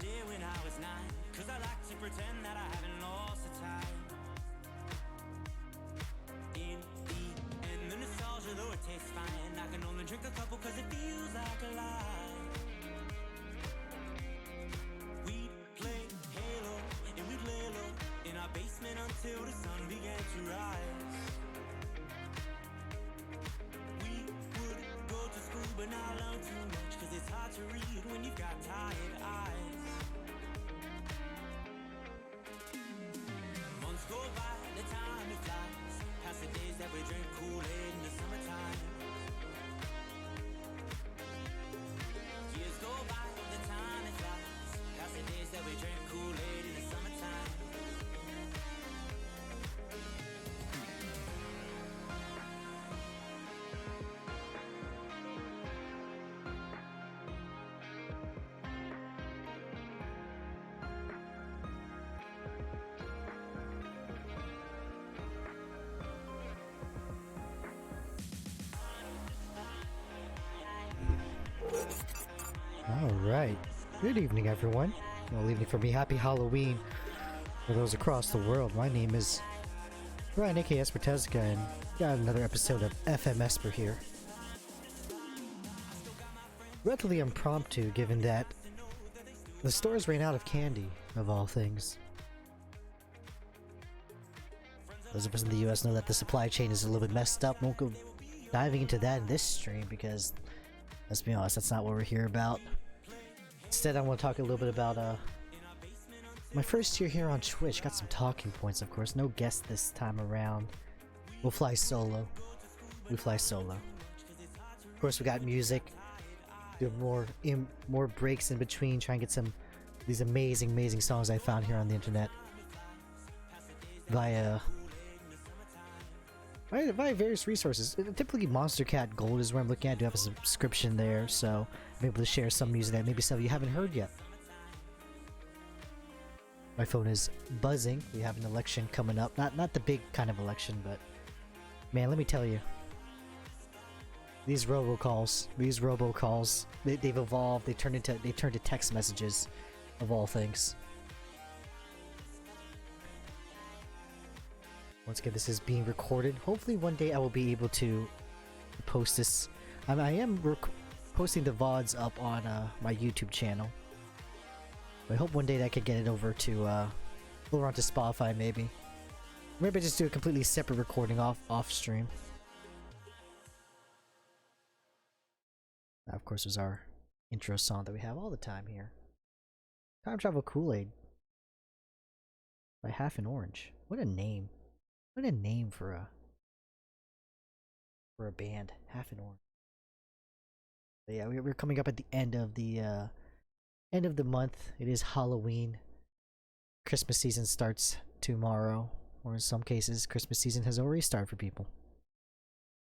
did when I was 9, 'cause I like to pretend that I haven't lost the time. In the end, the nostalgia, though it tastes fine, I can only drink a couple 'cause it feels like a lie. We'd play Halo and we'd lay low in our basement until the sun began to rise. We would go to school but not learn too much, 'cause it's hard to read when you've got tired eyes. Months go by, the time it flies, past the days that we drank Kool-Aid in the summertime. Years go by, the time it flies, past the days that we drank Kool-Aid in the summertime. Alright, good evening everyone. Well, evening for me. Happy Halloween for those across the world. My name is Ryan, aka Esper, and got another episode of Fm.Esper here. Relatively impromptu, given that the stores ran out of candy, of all things. Those of us in the US know that the supply chain is a little bit messed up. Won't go diving into that in this stream because, let's be honest, that's not what we're here about. Instead, I want to talk a little bit about my first year here on Twitch. Got some talking points, of course. No guest this time around. We'll fly solo. We fly solo. Of course, we got music. Do more breaks in between. Try and get some of these amazing songs I found here on the internet via various resources. Typically Monster Cat Gold is where I'm looking at. I do have a subscription there, so I'm able to share some music that maybe some of you haven't heard yet. My phone is buzzing. We have an election coming up. Not the big kind of election, but man, let me tell you. These robocalls, they've evolved. They turned to text messages, of all things. Once again, this is being recorded. Hopefully one day I will be able to post this. I am posting the VODs up on my YouTube channel. I hope one day that I could get it over onto Spotify, maybe. Maybe just do a completely separate recording off stream. Of course, there's our intro song that we have all the time here. Time Travel Kool-Aid by Half an Orange. What a name. What a name for a band. Half an Orange. But yeah, we're coming up at the end of the month. It is Halloween. Christmas season starts tomorrow, or in some cases, Christmas season has already started for people.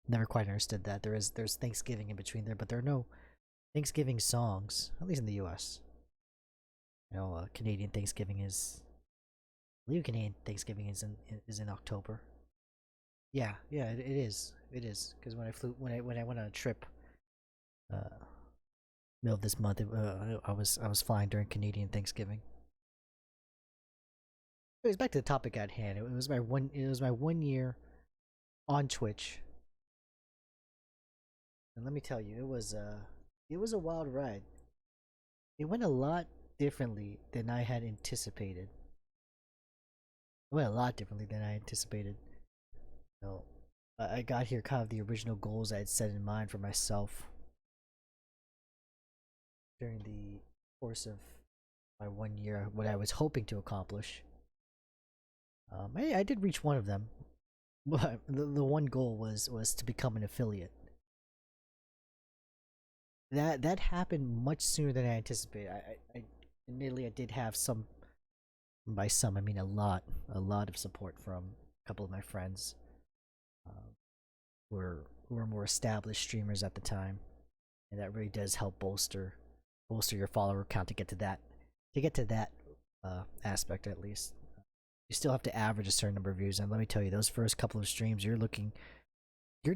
Never quite understood that. There's Thanksgiving in between there, but there are no Thanksgiving songs, at least in the U.S. You know, Canadian Thanksgiving is. I believe Canadian Thanksgiving is in October. Yeah, it is. It is, because when I went on a trip, middle of this month, I was flying during Canadian Thanksgiving. Anyways, back to the topic at hand. It was my 1 year on Twitch, and let me tell you, it was a wild ride. It went a lot differently than I had anticipated. It went a lot differently than I anticipated. So, I got here kind of the original goals I had set in mind for myself during the course of my 1 year, what I was hoping to accomplish. I did reach one of them, but the one goal was to become an affiliate. That happened much sooner than I anticipated. Admittedly, I did have some. By some, I mean a lot of support from a couple of my friends who were more established streamers at the time, and that really does help bolster your follower count to get to that aspect. At least you still have to average a certain number of views, and let me tell you, those first couple of streams, you're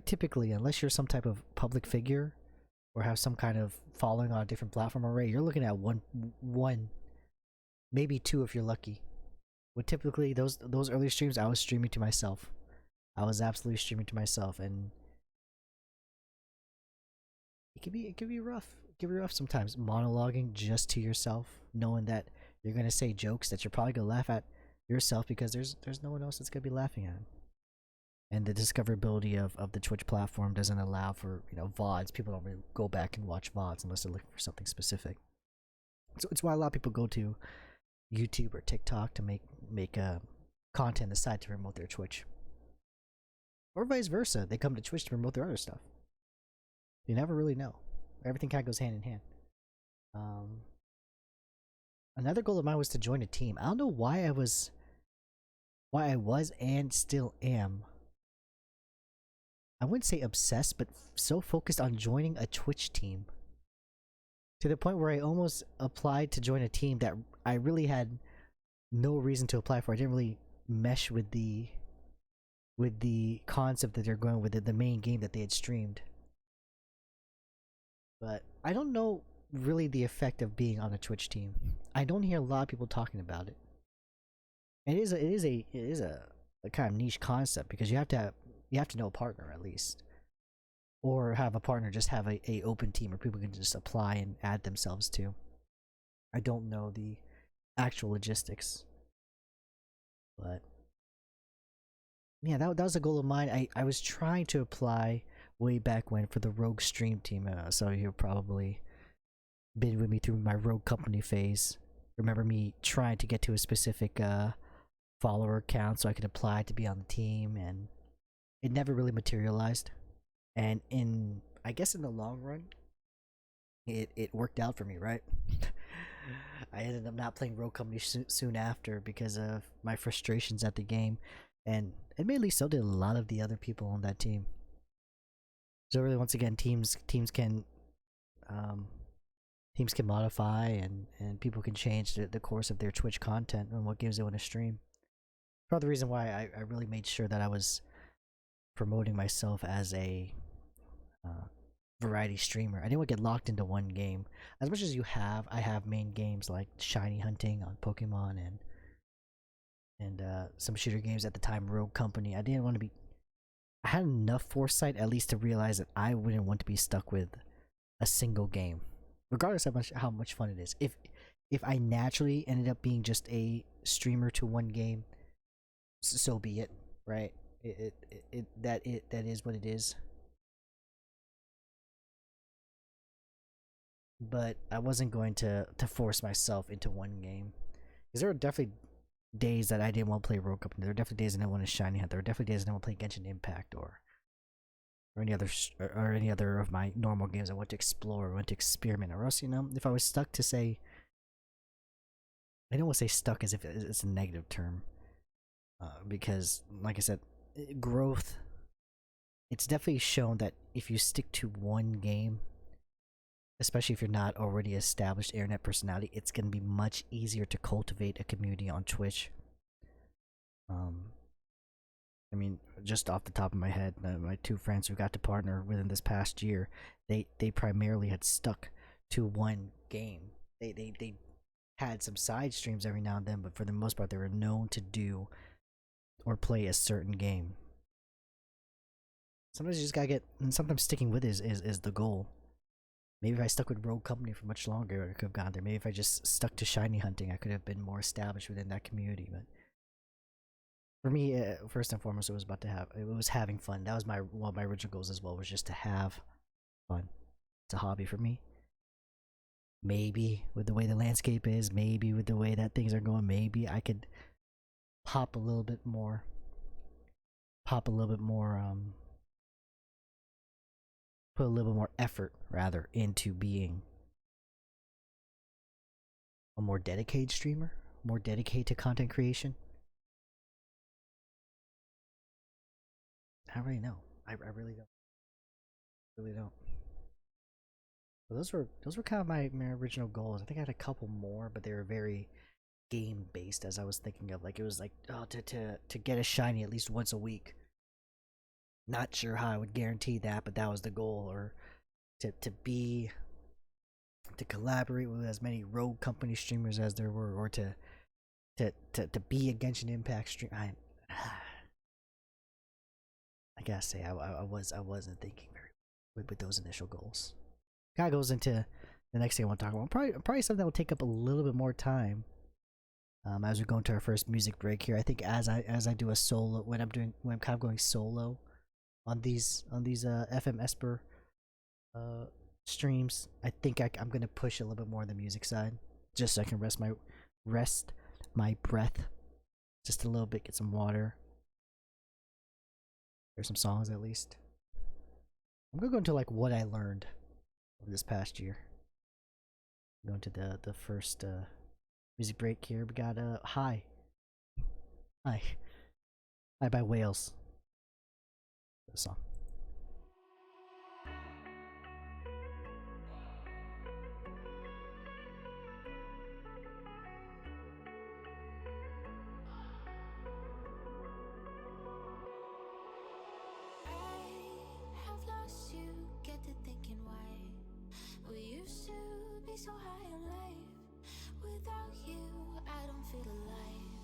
typically, unless you're some type of public figure or have some kind of following on a different platform already, you're looking at one maybe 2 if you're lucky. But typically those early streams, I was streaming to myself. I was absolutely streaming to myself, and it can be rough. It can be rough sometimes. Monologuing just to yourself, knowing that you're gonna say jokes that you're probably gonna laugh at yourself because there's no one else that's gonna be laughing at 'em. And the discoverability of the Twitch platform doesn't allow for VODs. People don't really go back and watch VODs unless they're looking for something specific. So it's why a lot of people go to YouTube or TikTok to make content aside to promote their Twitch, or vice versa. They come to Twitch to promote their other stuff. You never really know. Everything kind of goes hand in hand. Another goal of mine was to join a team. I don't know why I was and still am. I wouldn't say obsessed, but so focused on joining a Twitch team, to the point where I almost applied to join a team that I really had no reason to apply for. I didn't really mesh with the concept that they're going with, the main game that they had streamed. But I don't know really the effect of being on a Twitch team. I don't hear a lot of people talking about it. It is a kind of niche concept, because you have to know a partner at least, or have a partner, just have a open team where people can just apply and add themselves to. I don't know the actual logistics, but yeah, that was a goal of mine. I was trying to apply way back when for the Rogue Stream team. So you've probably been with me through my Rogue Company phase. Remember me trying to get to a specific follower count so I could apply to be on the team, and it never really materialized. And I guess in the long run, it worked out for me, right? I ended up not playing Rogue Company soon after because of my frustrations at the game, and admittedly, so did a lot of the other people on that team. So really, once again, teams can modify, and people can change the course of their Twitch content and what games they want to stream. Part of the reason why I really made sure that I was promoting myself as a variety streamer. I didn't want to get locked into one game. As much as I have main games like shiny hunting on Pokemon and some shooter games at the time, Rogue Company. I had enough foresight at least to realize that I wouldn't want to be stuck with a single game, regardless of how much fun it is. If I naturally ended up being just a streamer to one game, so be it, right? That is what it is. But I wasn't going to force myself into one game, because there were definitely days that I didn't want to play Rogue Company. There were definitely days I didn't want to shiny hunt. There were definitely days I didn't want to play Genshin Impact or any other of my normal games. I want to explore, I want to experiment, or else, if I was stuck to say, I don't want to say stuck as if it's a negative term, because like I said, growth. It's definitely shown that if you stick to one game, especially if you're not already established internet personality, it's going to be much easier to cultivate a community on Twitch. I mean, just off the top of my head, my 2 friends who got to partner within this past year, they primarily had stuck to one game. They had some side streams every now and then, but for the most part, they were known to do or play a certain game. Sometimes you just gotta get, and sometimes sticking with it is the goal. Maybe if I stuck with Rogue Company for much longer, I could have gone there. Maybe if I just stuck to shiny hunting, I could have been more established within that community. But for me, first and foremost, it was having fun. That was one of my original goals as well, was just to have fun. It's a hobby for me. Maybe with the way the landscape is, maybe with the way that things are going, maybe I could put a little bit more effort rather into being a more dedicated streamer, more dedicated to content creation. I really know. I really don't. Really don't. But those were kind of my original goals. I think I had a couple more, but they were very game based, as I was thinking of. Like, it was like, oh, to get a shiny at least once a week. Not sure how I would guarantee that, but that was the goal. Or to to collaborate with as many Rogue Company streamers as there were, or to be a Genshin Impact stream. I gotta say, I wasn't thinking very with those initial goals. Kind of goes into the next thing I want to talk about. Probably something that will take up a little bit more time. As we go into our first music break here, I think as I do a solo, when I'm kind of going solo on these Fm.Esper streams, I think I'm gonna push a little bit more on the music side, just so I can rest my breath just a little bit, get some water. There's some songs at least. I'm gonna go into like what I learned over this past year. Go into the first music break here. We got Hi by Wales. The song. So high in life, without you I don't feel alive.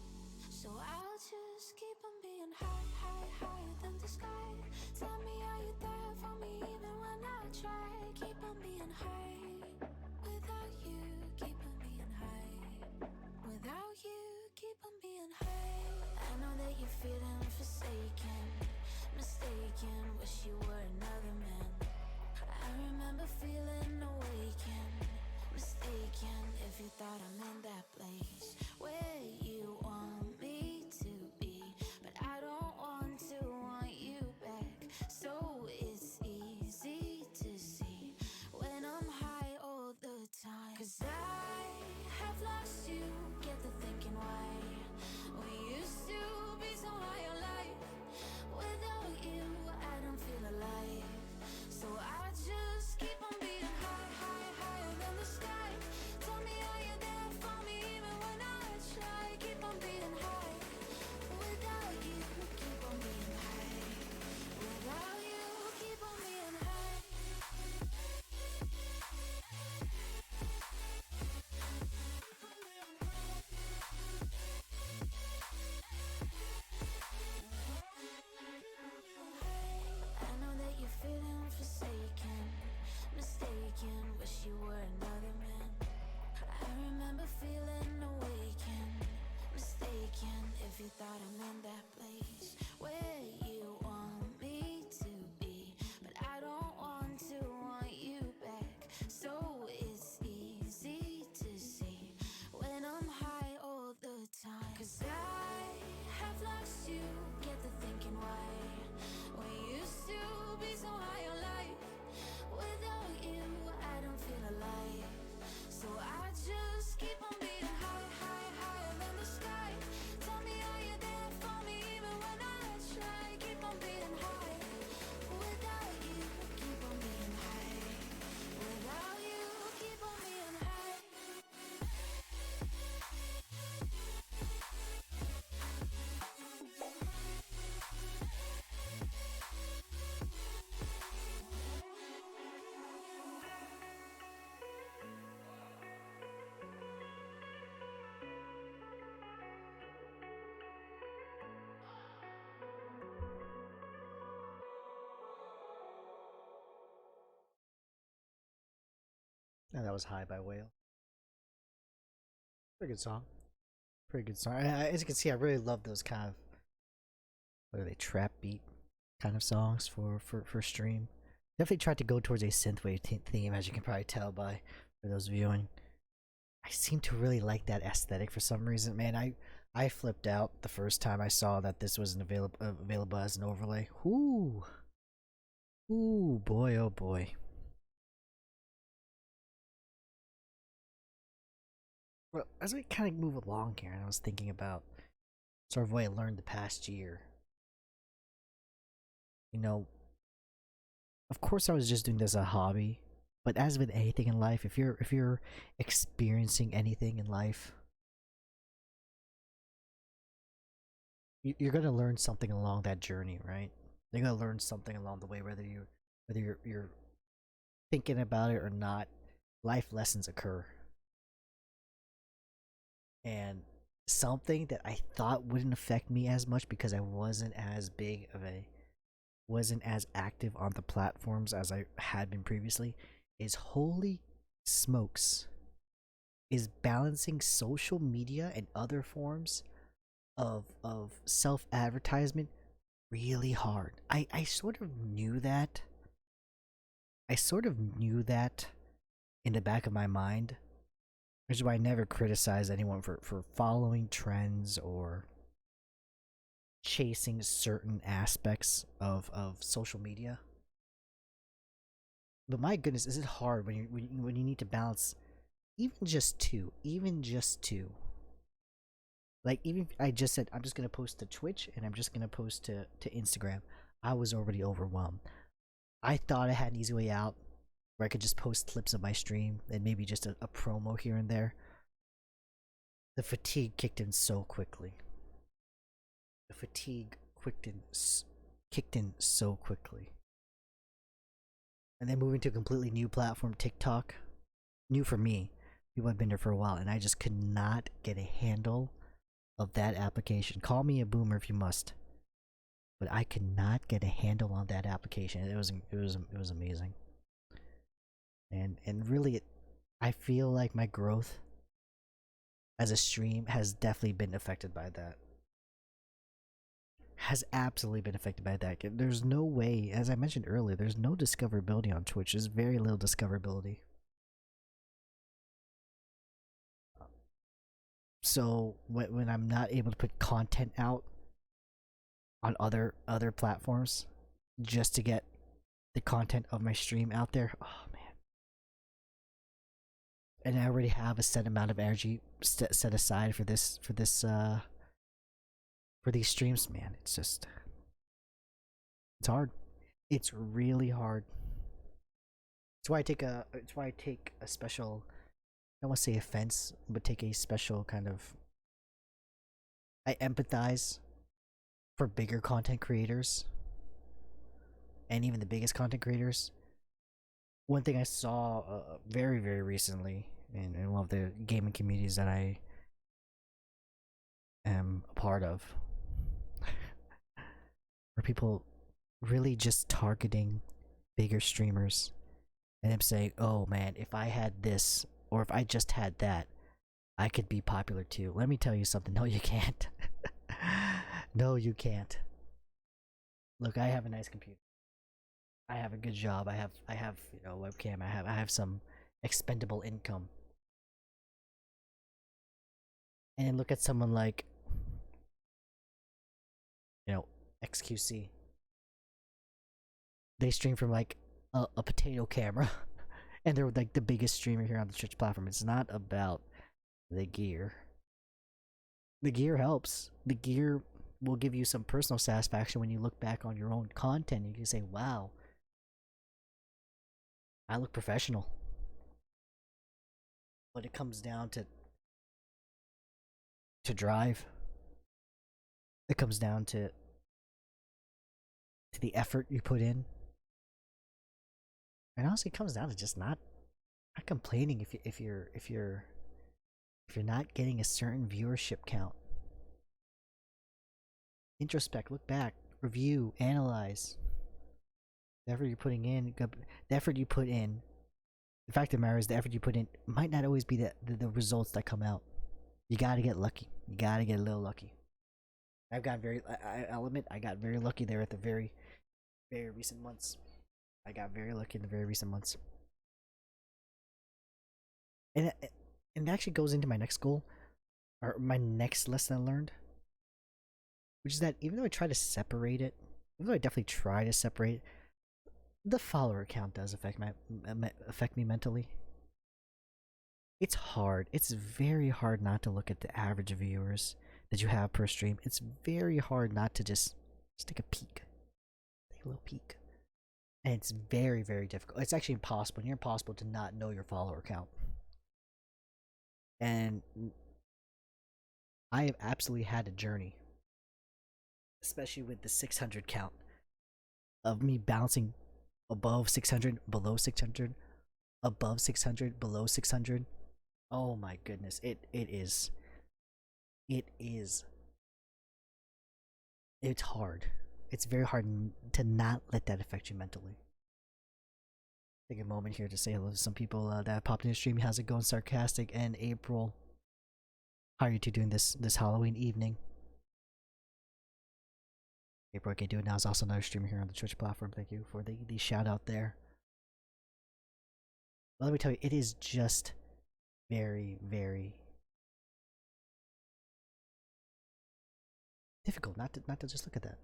So I'll just keep on being higher than the sky. Tell me, are you there for me even when I try? Keep on being high, without you keep on being high. Without you keep on being high. I know that you're feeling forsaken, mistaken, wish you were another man. I remember feeling awakened, mistaken if you thought I'm in that place where you want me to be, but I don't want you back. So it's easy to see when I'm high all the time. 'Cause I have lost you, get the thinking why we used to be so high on life. Without you I don't feel alive. So I just keep on being higher than the sky. Tell me, are you there for me even when I try? Keep on being high. Without you, keep on being high. Without you, keep on being high. I know that you're feeling forsaken, mistaken, wish you were another man. I remember feeling awakened, mistaken if you thought I'm in that place where you want me to be, but I don't want you back. So it's easy to see when I'm high all the time. 'Cause I have lost you, get the thinking why we used to be so high on life. Without you I don't feel alive. So I just keep on being higher than the sky. Tell me, are you there for me even when I try? Keep on being high. Without you, keep on being high. Without you, keep on being high. And that was Hi by Whale. Pretty good song. Pretty good song. As you can see, I really love those kind of, what are they, trap beat kind of songs for stream. Definitely tried to go towards a synthwave theme, as you can probably tell by for those viewing. I seem to really like that aesthetic for some reason. Man, I flipped out the first time I saw that this wasn't available as an overlay. Ooh, boy, oh boy. Well, as we kind of move along here, and I was thinking about sort of what I learned the past year. You know, of course I was just doing this as a hobby, but as with anything in life, if you're experiencing anything in life, you're gonna learn something along that journey, right? You're gonna learn something along the way, whether you're thinking about it or not. life lessons occur. And something that I thought wouldn't affect me as much because I wasn't as active on the platforms as I had been previously is holy smokes. Is balancing social media and other forms of self advertisement really hard. I sort of knew that. I sort of knew that in the back of my mind, which is why I never criticize anyone for following trends or chasing certain aspects of social media. But my goodness, is it hard when you need to balance even just two. Like even if I just said I'm just gonna post to Twitch and I'm just gonna post to Instagram, I was already overwhelmed. I thought I had an easy way out where I could just post clips of my stream and maybe just a promo here and there. The fatigue kicked in so quickly. The fatigue kicked in so quickly. And then moving to a completely new platform, TikTok, new for me. People have been there for a while, and I just could not get a handle of that application. Call me a boomer if you must, but I could not get a handle on that application. It was amazing, and really, I feel like my growth as a stream has definitely been affected by that. Has absolutely been affected by that. There's no way, as I mentioned earlier, there's no discoverability on Twitch. There's very little discoverability. So when I'm not able to put content out on other platforms just to get the content of my stream out there, oh man. And I already have a set amount of energy set aside for these streams, man. It's hard. It's really hard. It's why I take a special, I don't want to say offense, but take a special kind of, I empathize for bigger content creators and even the biggest content creators. One thing I saw very, very recently in one of the gaming communities that I am a part of, where people really just targeting bigger streamers and them saying, oh man, if I had this or if I just had that, I could be popular too. Let me tell you something. No, you can't. No, you can't. Look, I have a nice computer. I have a good job. I have webcam. I have some expendable income. And then look at someone like XQC. They stream from like a potato camera, and they're like the biggest streamer here on the Twitch platform. It's not about the gear. The gear helps. The gear will give you some personal satisfaction when you look back on your own content. You can say, "Wow, I look professional." But it comes down to drive. It comes down to the effort you put in. And honestly, it comes down to just not complaining if you're not getting a certain viewership count. Introspect, look back, review, analyze the effort you're putting in. The effort you put in. The fact of the matter is, the effort you put in might not always be the results that come out. You gotta get lucky. You gotta get a little lucky. I'll admit, I got very lucky there at the very, very recent months. I got very lucky in the very recent months. And it actually goes into my next goal, or my next lesson I learned, which is that even though I try to separate it, even though I definitely try to separate it, the follower count does affect me mentally. It's hard. It's very hard not to look at the average viewers that you have per stream. It's very hard not to just take a peek, take a little peek, and it's very, very difficult. It's actually impossible. Near impossible to not know your follower count. And I have absolutely had a journey, especially with the 600 count, of me bouncing above 600, below 600, above 600, below 600. Oh my goodness, it is it's hard. It's very hard to not let that affect you mentally. Take a moment here to say hello to some people that popped in the stream. How's it going, Sarcastic and April? How are you two doing this Halloween evening? April, I can do it now. Is also another streamer here on the Twitch platform. Thank you for the shout out there. But let me tell you, it is just very, very difficult not to just look at that.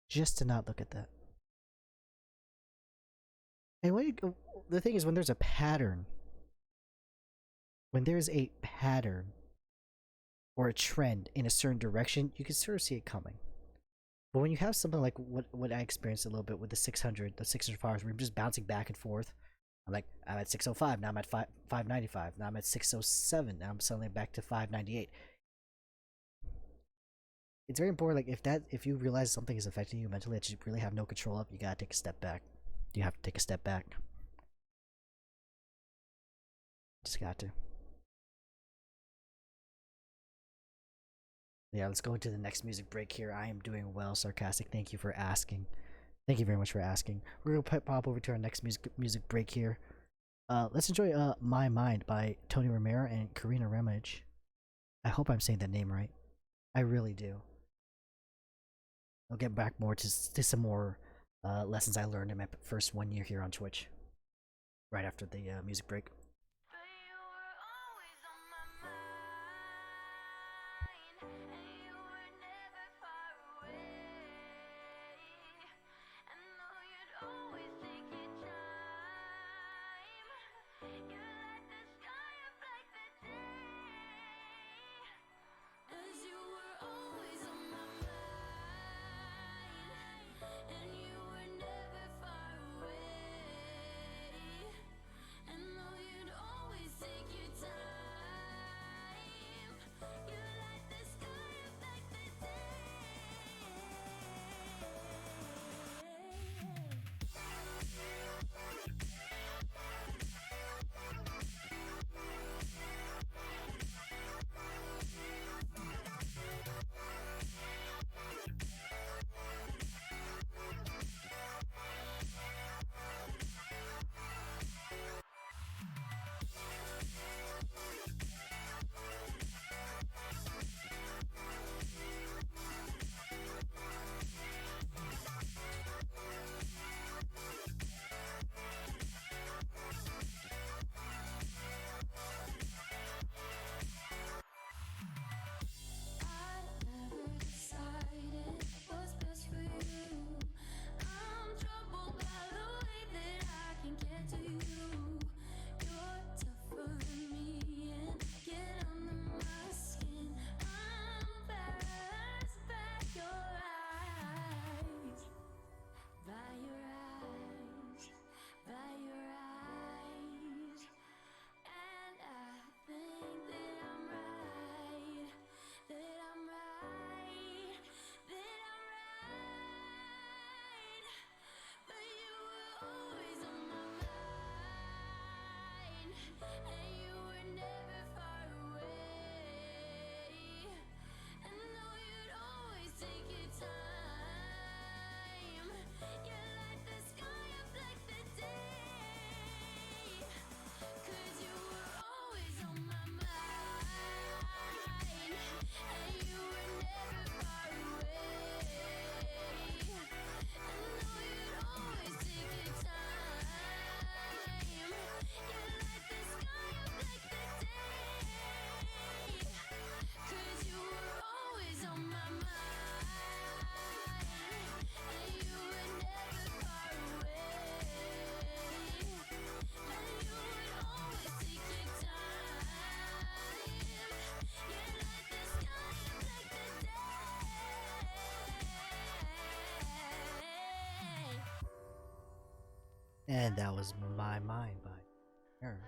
Just to not look at that. And the thing is, when there's a pattern, when there's a pattern or a trend in a certain direction, you can sort of see it coming. But when you have something like what I experienced a little bit with the 600 followers, where I'm just bouncing back and forth. I'm at 605, now I'm at 595, now I'm at 607, now I'm suddenly back to 598. It's very important, like if you realize something is affecting you mentally that you really have no control of, you gotta take a step back. You have to take a step back. Just got to. Yeah, let's go into the next music break here. I am doing well, Sarcastic. Thank you for asking. Thank you very much for asking. We're gonna pop over to our next music break here. Let's enjoy My Mind by Tony Romero and Karina Remage. I hope I'm saying that name right. I really do. I'll get back more to some more lessons I learned in my first 1 year here on Twitch. Right after the music break. And that was My Mind by her.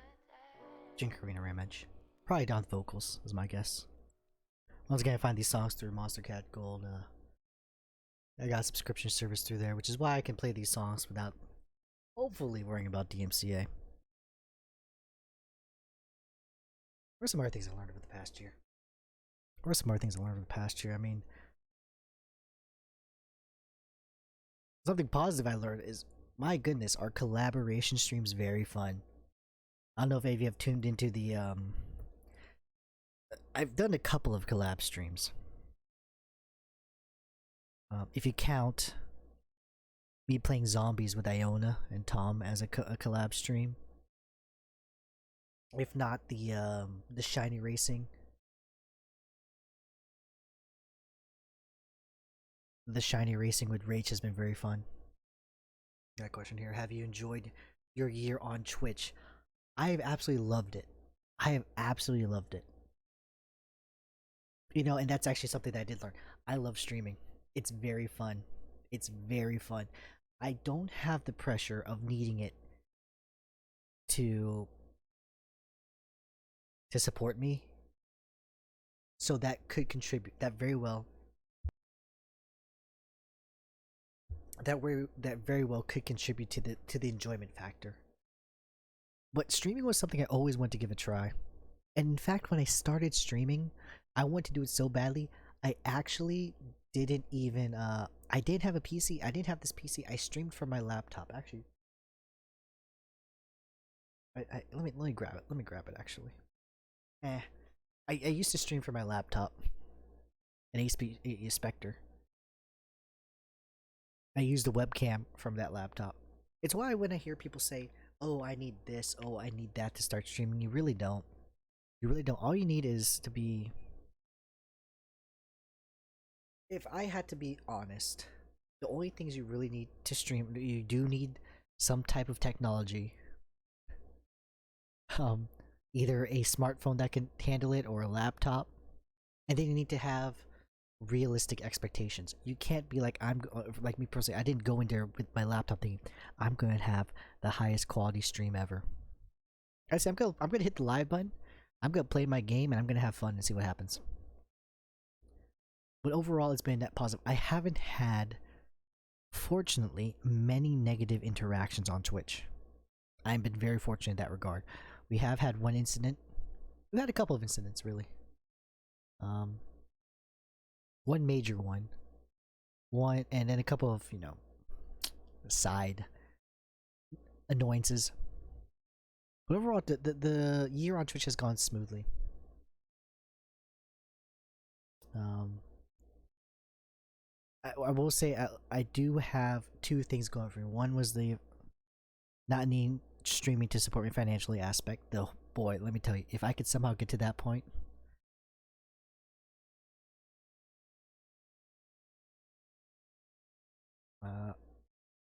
Karina Ramage. Probably Don vocals, is my guess. Once again, I find these songs through Monster Cat Gold. I got a subscription service through there, which is why I can play these songs without hopefully worrying about DMCA. What are some other things I learned over the past year? What are some other things I learned over the past year? I mean, something positive I learned is, my goodness, our collaboration stream's very fun. I don't know if any of you have tuned into the I've done a couple of collab streams. If you count me playing zombies with Iona and Tom as a collab stream. If not the shiny racing. The shiny racing with Rach has been very fun. Got a question here. Have you enjoyed your year on Twitch? I have absolutely loved it. I have absolutely loved it. You know, and that's actually something that I did learn. I love streaming. It's very fun. It's very fun. I don't have the pressure of needing it to support me. So that could contribute. That very well could contribute to the enjoyment factor. But streaming was something I always wanted to give a try. And in fact, when I started streaming, I wanted to do it so badly, I actually didn't even I did have a PC. I didn't have this PC. I streamed from my laptop. Actually, let me grab it. Let me grab it actually. I used to stream from my laptop. An Spectre. I used the webcam from that laptop. It's why when I hear people say, "Oh, I need this. Oh, I need that to start streaming," you really don't. You really don't. All you need is to be. If I had to be honest, the only things you really need to stream, you do need some type of technology. Um, Either a smartphone that can handle it or a laptop, and then you need to have realistic expectations. You can't be like like me personally. I didn't go in there with my laptop thinking I'm going to have the highest quality stream ever. I said I'm gonna hit the live button. I'm gonna play my game and I'm gonna have fun and see what happens. But overall, it's been net positive. I haven't had, fortunately, many negative interactions on Twitch. I've been very fortunate in that regard. We have had one incident. We've had a couple of incidents, really. One major one. One, and then a couple of, side annoyances. But overall, the year on Twitch has gone smoothly. I will say I do have two things going for me. One was the not needing streaming to support me financially aspect. Though, boy, let me tell you, if I could somehow get to that point,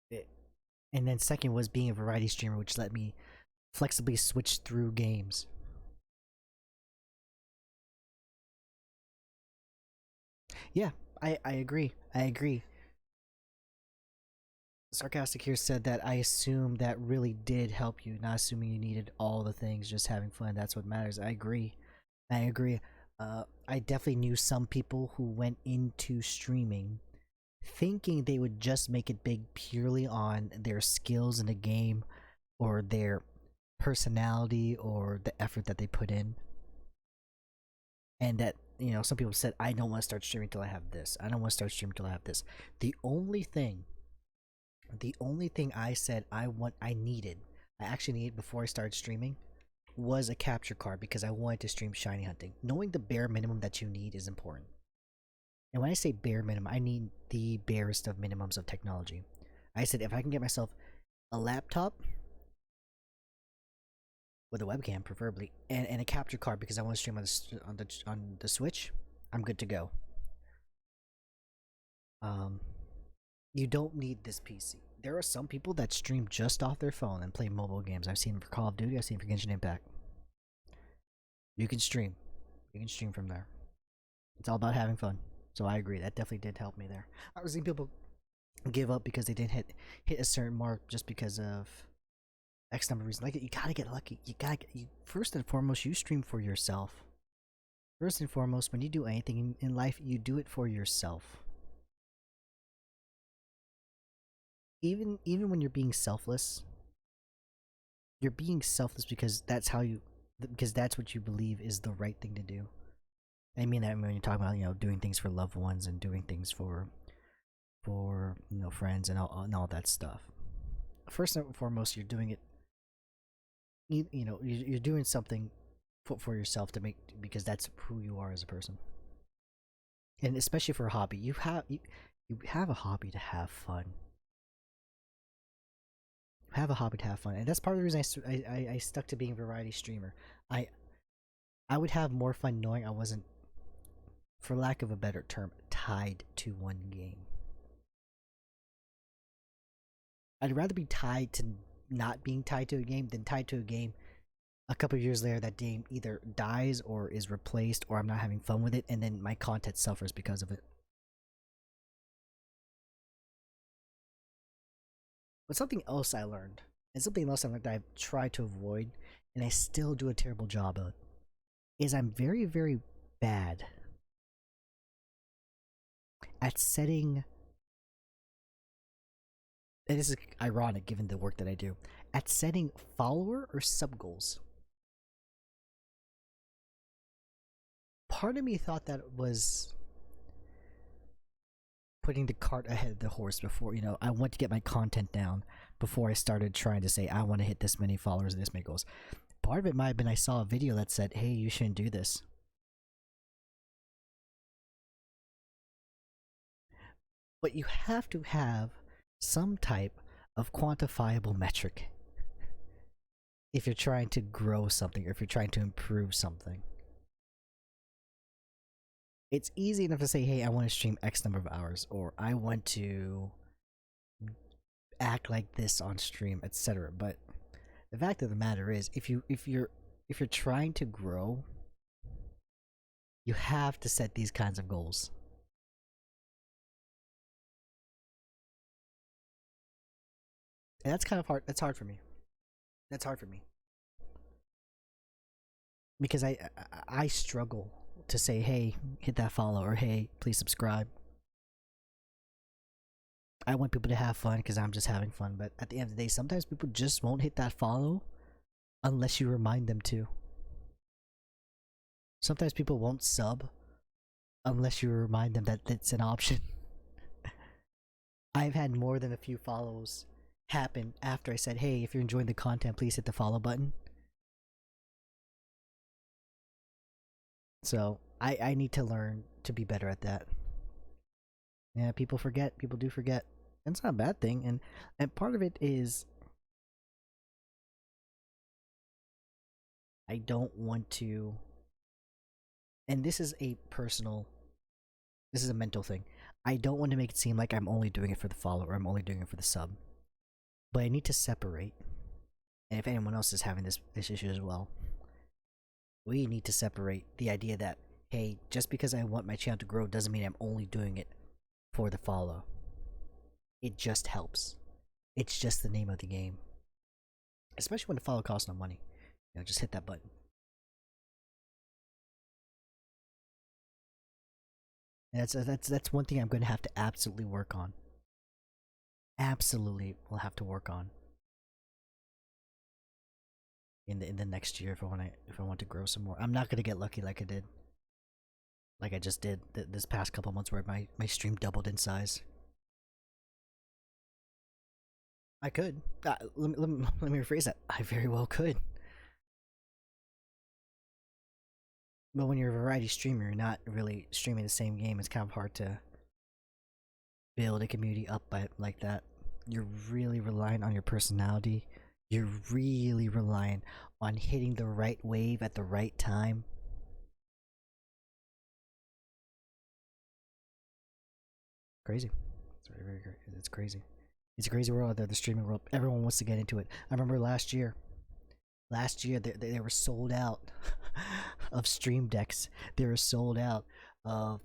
it, and then second was being a variety streamer, which let me flexibly switch through games. Yeah, I agree. I agree. Sarcastic here said that I assume that really did help you, not assuming you needed all the things, just having fun. That's what matters. I agree. I agree. I definitely knew some people who went into streaming thinking they would just make it big purely on their skills in the game or their personality or the effort that they put in. And that, some people said, I don't want to start streaming till I have this. I don't want to start streaming till I have this. The only thing I said I actually needed before I started streaming, was a capture card because I wanted to stream shiny hunting. Knowing the bare minimum that you need is important. And when I say bare minimum, I need the barest of minimums of technology. I said if I can get myself a laptop with a webcam, preferably, and a capture card because I want to stream on the Switch, I'm good to go. You don't need this PC. There are some people that stream just off their phone and play mobile games. I've seen them for Call of Duty. I've seen them for Genshin Impact. You can stream. You can stream from there. It's all about having fun. So I agree. That definitely did help me there. I've seen people give up because they didn't hit a certain mark just because of X number of reasons. Like, you gotta get lucky. First and foremost, you stream for yourself. First and foremost, when you do anything in life, you do it for yourself. Even when you're being selfless, you're being selfless because that's how you because that's what you believe is the right thing to do. I mean that when you're talking about doing things for loved ones and doing things for friends and all that stuff. First and foremost, you're doing it. You're doing something for yourself to make because that's who you are as a person, and especially for a hobby, you have a hobby to have fun. Have a hobby to have fun, and that's part of the reason I stuck to being a variety streamer. I I would have more fun knowing I wasn't, for lack of a better term, tied to one game. I'd rather be tied to not being tied to a game than tied to a game. A couple of years later, that game either dies or is replaced, or I'm not having fun with it, and then my content suffers because of it. But something else I learned, and something else I learned that I've tried to avoid, and I still do a terrible job of, is I'm very, very bad at setting, and this is ironic given the work that I do, at setting follower or sub goals. Part of me thought that was putting the cart ahead of the horse before, I want to get my content down before I started trying to say, I want to hit this many followers and this many goals. Part of it might have been I saw a video that said, hey, you shouldn't do this. But you have to have some type of quantifiable metric if you're trying to grow something or if you're trying to improve something. It's easy enough to say, hey, I want to stream X number of hours, or I want to act like this on stream, etc. But the fact of the matter is, if you're trying to grow, you have to set these kinds of goals. And that's kind of hard. That's hard for me. That's hard for me because I struggle to say, hey, hit that follow, or hey, please subscribe. I want people to have fun because I'm just having fun, but at the end of the day, sometimes people just won't hit that follow unless you remind them to. Sometimes people won't sub unless you remind them that it's an option. I've had more than a few follows happen after I said, hey, if you're enjoying the content, please hit the follow button. So I need to learn to be better at that. Yeah, people forget. People do forget. And it's not a bad thing. And part of it is I don't want to, and this is a mental thing. I don't want to make it seem like I'm only doing it for the follow or I'm only doing it for the sub. But I need to separate. And if anyone else is having this issue as well, we need to separate the idea that, hey, just because I want my channel to grow doesn't mean I'm only doing it for the follow. It just helps. It's just the name of the game. Especially when the follow costs no money. Just hit that button. And that's one thing I'm going to have to absolutely work on. Absolutely will have to work on in the next year if I want to grow some more. I'm not going to get lucky like I just did this past couple months where my stream doubled in size. I could. Let me rephrase that. I very well could. But when you're a variety streamer, you're not really streaming the same game. It's kind of hard to build a community up like that. You're really relying on your personality. You're really relying on hitting the right wave at the right time. Crazy. It's very, very crazy. It's crazy. It's a crazy world out there, the streaming world. Everyone wants to get into it. I remember last year they were sold out of stream decks. They were sold out of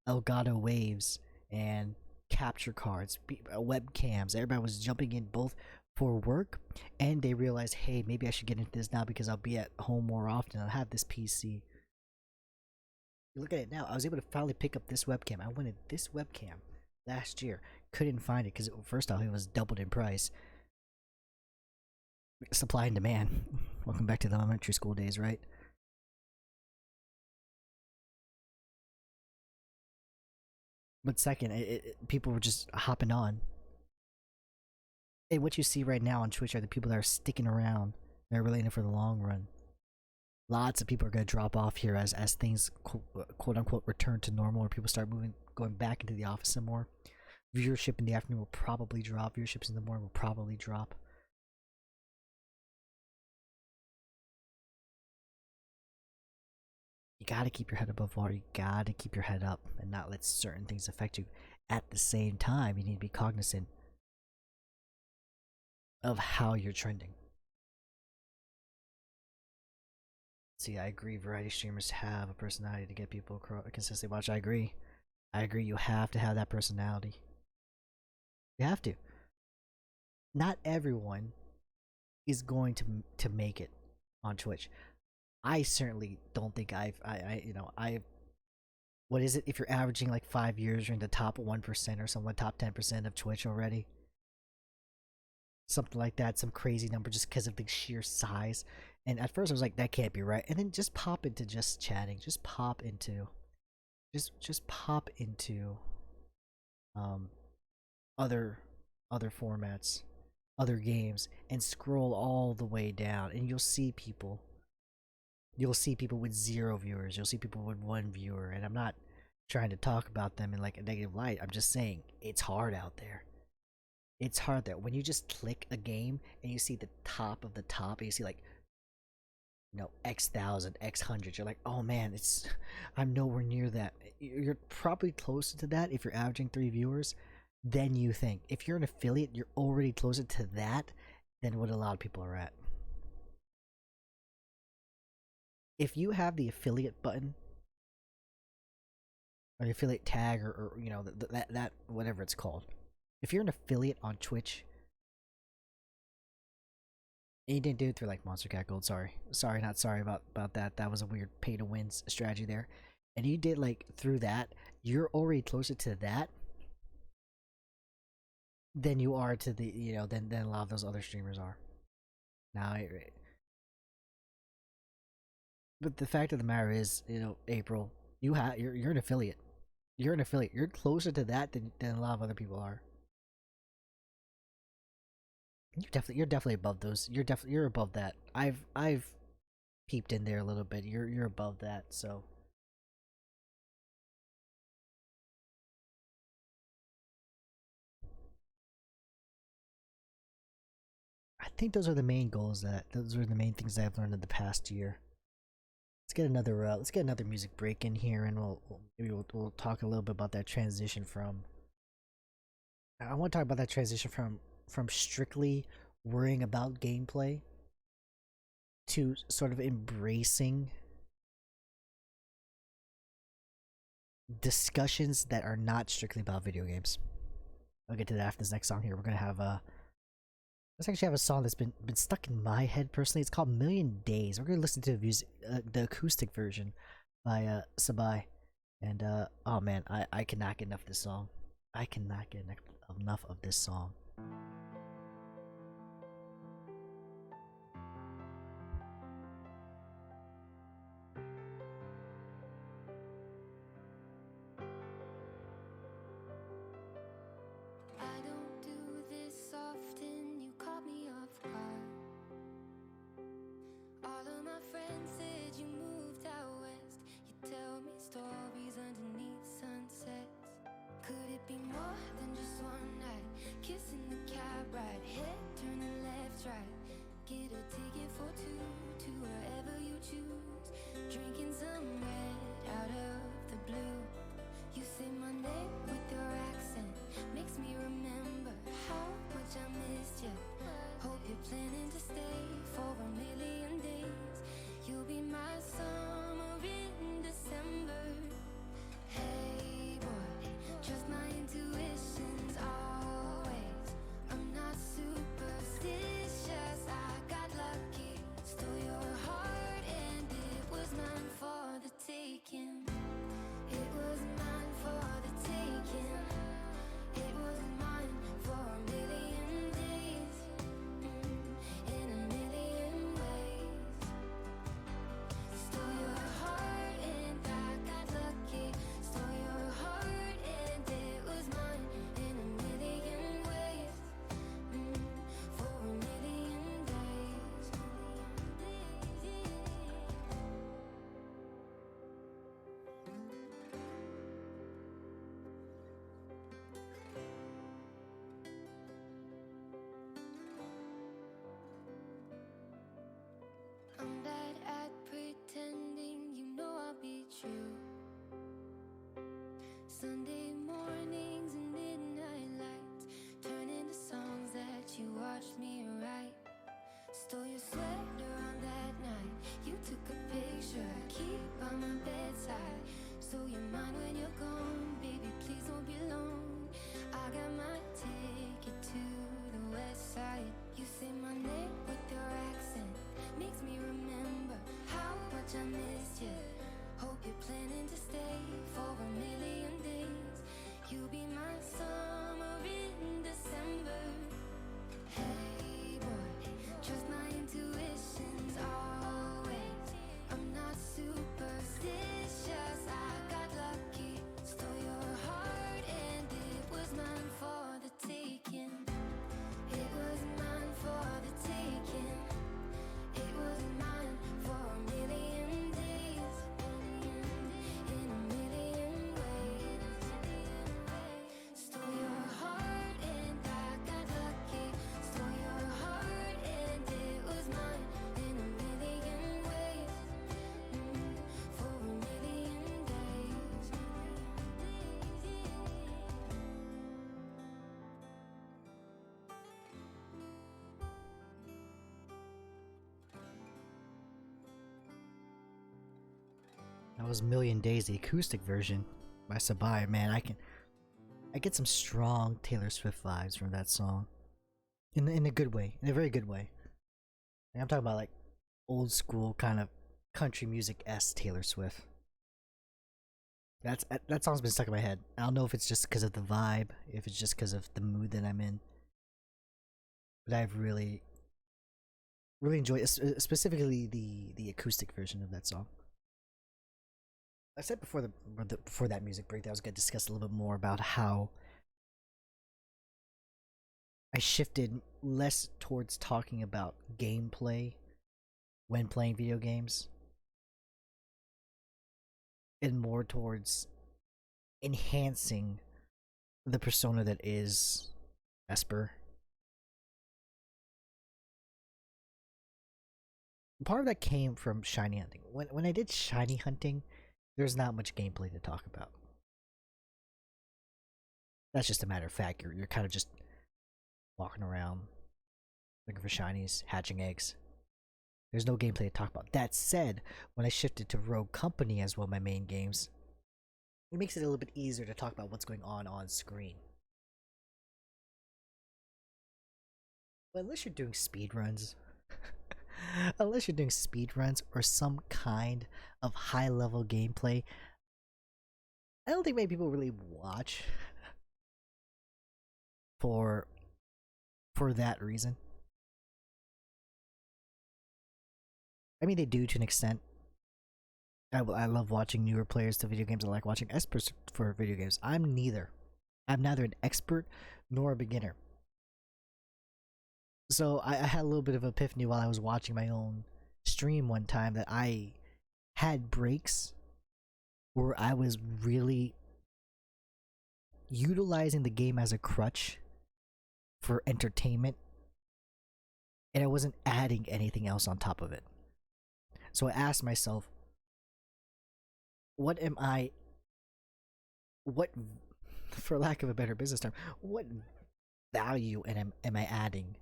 Elgato waves and capture cards, webcams. Everybody was jumping in both for work, and they realized, hey, maybe I should get into this now because I'll be at home more often. I'll have this PC. Look at it now. I was able to finally pick up this webcam. I wanted this webcam last year. Couldn't find it because first off, it was doubled in price. Supply and demand. Welcome back to the elementary school days, right? But second, people were just hopping on. And what you see right now on Twitch are the people that are sticking around. They're really in it for the long run. Lots of people are going to drop off here as things quote unquote return to normal, or people start going back into the office some more. Viewership in the afternoon will probably drop. Viewerships in the morning will probably drop. You gotta keep your head above water. You gotta keep your head up and not let certain things affect you. At the same time, you need to be cognizant of how you're trending. See, I agree. Variety streamers have a personality to get people consistently watch. I agree. I agree. You have to have that personality. You have to. Not everyone is going to make it on Twitch. I certainly don't think I what is it, if you're averaging like 5 years, you're in the top 1% or something, top 10% of Twitch already, something like that, some crazy number, just because of the sheer size. And at first I was like, that can't be right. And then just pop into just chatting, just pop into other formats, other games, and scroll all the way down, and you'll see people with 0 viewers, you'll see people with 1 viewer. And I'm not trying to talk about them in like a negative light. I'm just saying it's hard out there. It's hard there. When you just click a game and you see the top of the top, and you see like, X thousand, X hundred, you're like, oh man, I'm nowhere near that. You're probably closer to that if you're averaging 3 viewers than you think. If you're an affiliate, you're already closer to that than what a lot of people are at. If you have the affiliate button or the affiliate tag, or that whatever it's called, if you're an affiliate on Twitch and you didn't do it through like Monster Cat Gold, not sorry about that. That was a weird pay to win strategy there. And you did like through that, you're already closer to that than you are to the than a lot of those other streamers are. Now, but the fact of the matter is, April, you're an affiliate. You're an affiliate. You're closer to that than a lot of other people are. You're definitely above those. You're above that. I've peeped in there a little bit. You're above that. So I think those are the main goals. Those are the main things that I've learned in the past year. Let's get another music break in here, and we'll talk a little bit about that transition from. I want to talk about that transition from strictly worrying about gameplay to sort of embracing discussions that are not strictly about video games. I'll get to that after this next song here. We're gonna have let's actually have a song that's been stuck in my head personally. It's called Million Days. We're gonna listen to the acoustic version by Sabai. And oh man, I cannot get enough of this song. I cannot get enough of this song. I don't do this often, you caught me off guard. All of my friends said you moved out west. You tell me stories underneath sunsets. Could it be more than just one night? Kissing the cat That was Million Days, the acoustic version by Sabai. Man, I get some strong Taylor Swift vibes from that song. In a good way. In a very good way. Like, I'm talking about like old school kind of country music s Taylor Swift. That song's been stuck in my head. I don't know if it's just because of the vibe, if it's just because of the mood that I'm in. But I've really enjoyed specifically the acoustic version of that song. I said before that music break that I was going to discuss a little bit more about how I shifted less towards talking about gameplay when playing video games and more towards enhancing the persona that is Esper. Part of that came from shiny hunting. When I did shiny hunting, there's not much gameplay to talk about. That's just a matter of fact. You're kind of just walking around looking for shinies, hatching eggs. There's no gameplay to talk about. That said, when I shifted to Rogue Company as one of my main games, it makes it a little bit easier to talk about what's going on screen. But unless you're doing speedruns, or some kind of high level gameplay, I don't think many people really watch for that reason. I mean, they do to an extent. I love watching newer players to video games. I like watching experts for video games. I'm neither an expert nor a beginner. So I had a little bit of epiphany while I was watching my own stream one time that I had breaks where I was really utilizing the game as a crutch for entertainment, and I wasn't adding anything else on top of it. So I asked myself, what, for lack of a better business term, what value am I adding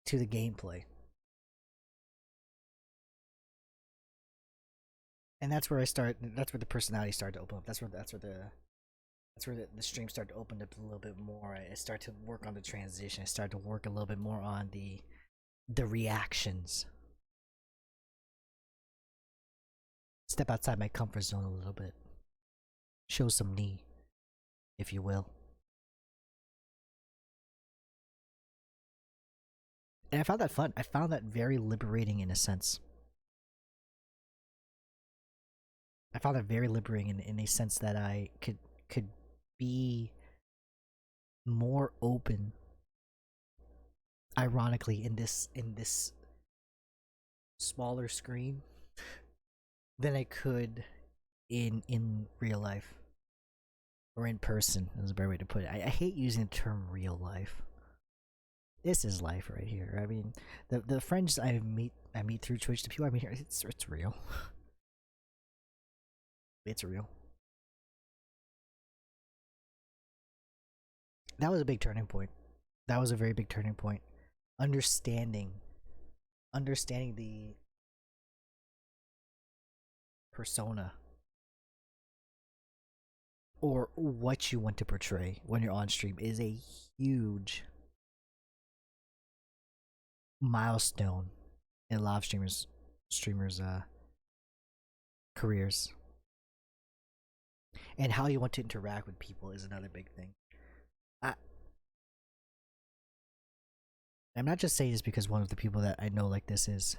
to the gameplay? And that's where the personality started to open up. That's where the stream started to open up a little bit more. I started to work on the transition. I started to work a little bit more on the reactions. Step outside my comfort zone a little bit. Show some knee, if you will. And I found that fun. I found that very liberating in a sense. I found that very liberating in a sense that I could be more open, ironically, in this smaller screen than I could in real life. Or in person is a better way to put it. I hate using the term real life. This is life right here. I mean, the friends I meet through Twitch, the people I meet here, it's real. It's real. That was a big turning point. That was a very big turning point. Understanding the persona or what you want to portray when you're on stream is a huge milestone in a lot of streamers careers. And how you want to interact with people is another big thing. I'm not just saying this because one of the people that I know like this is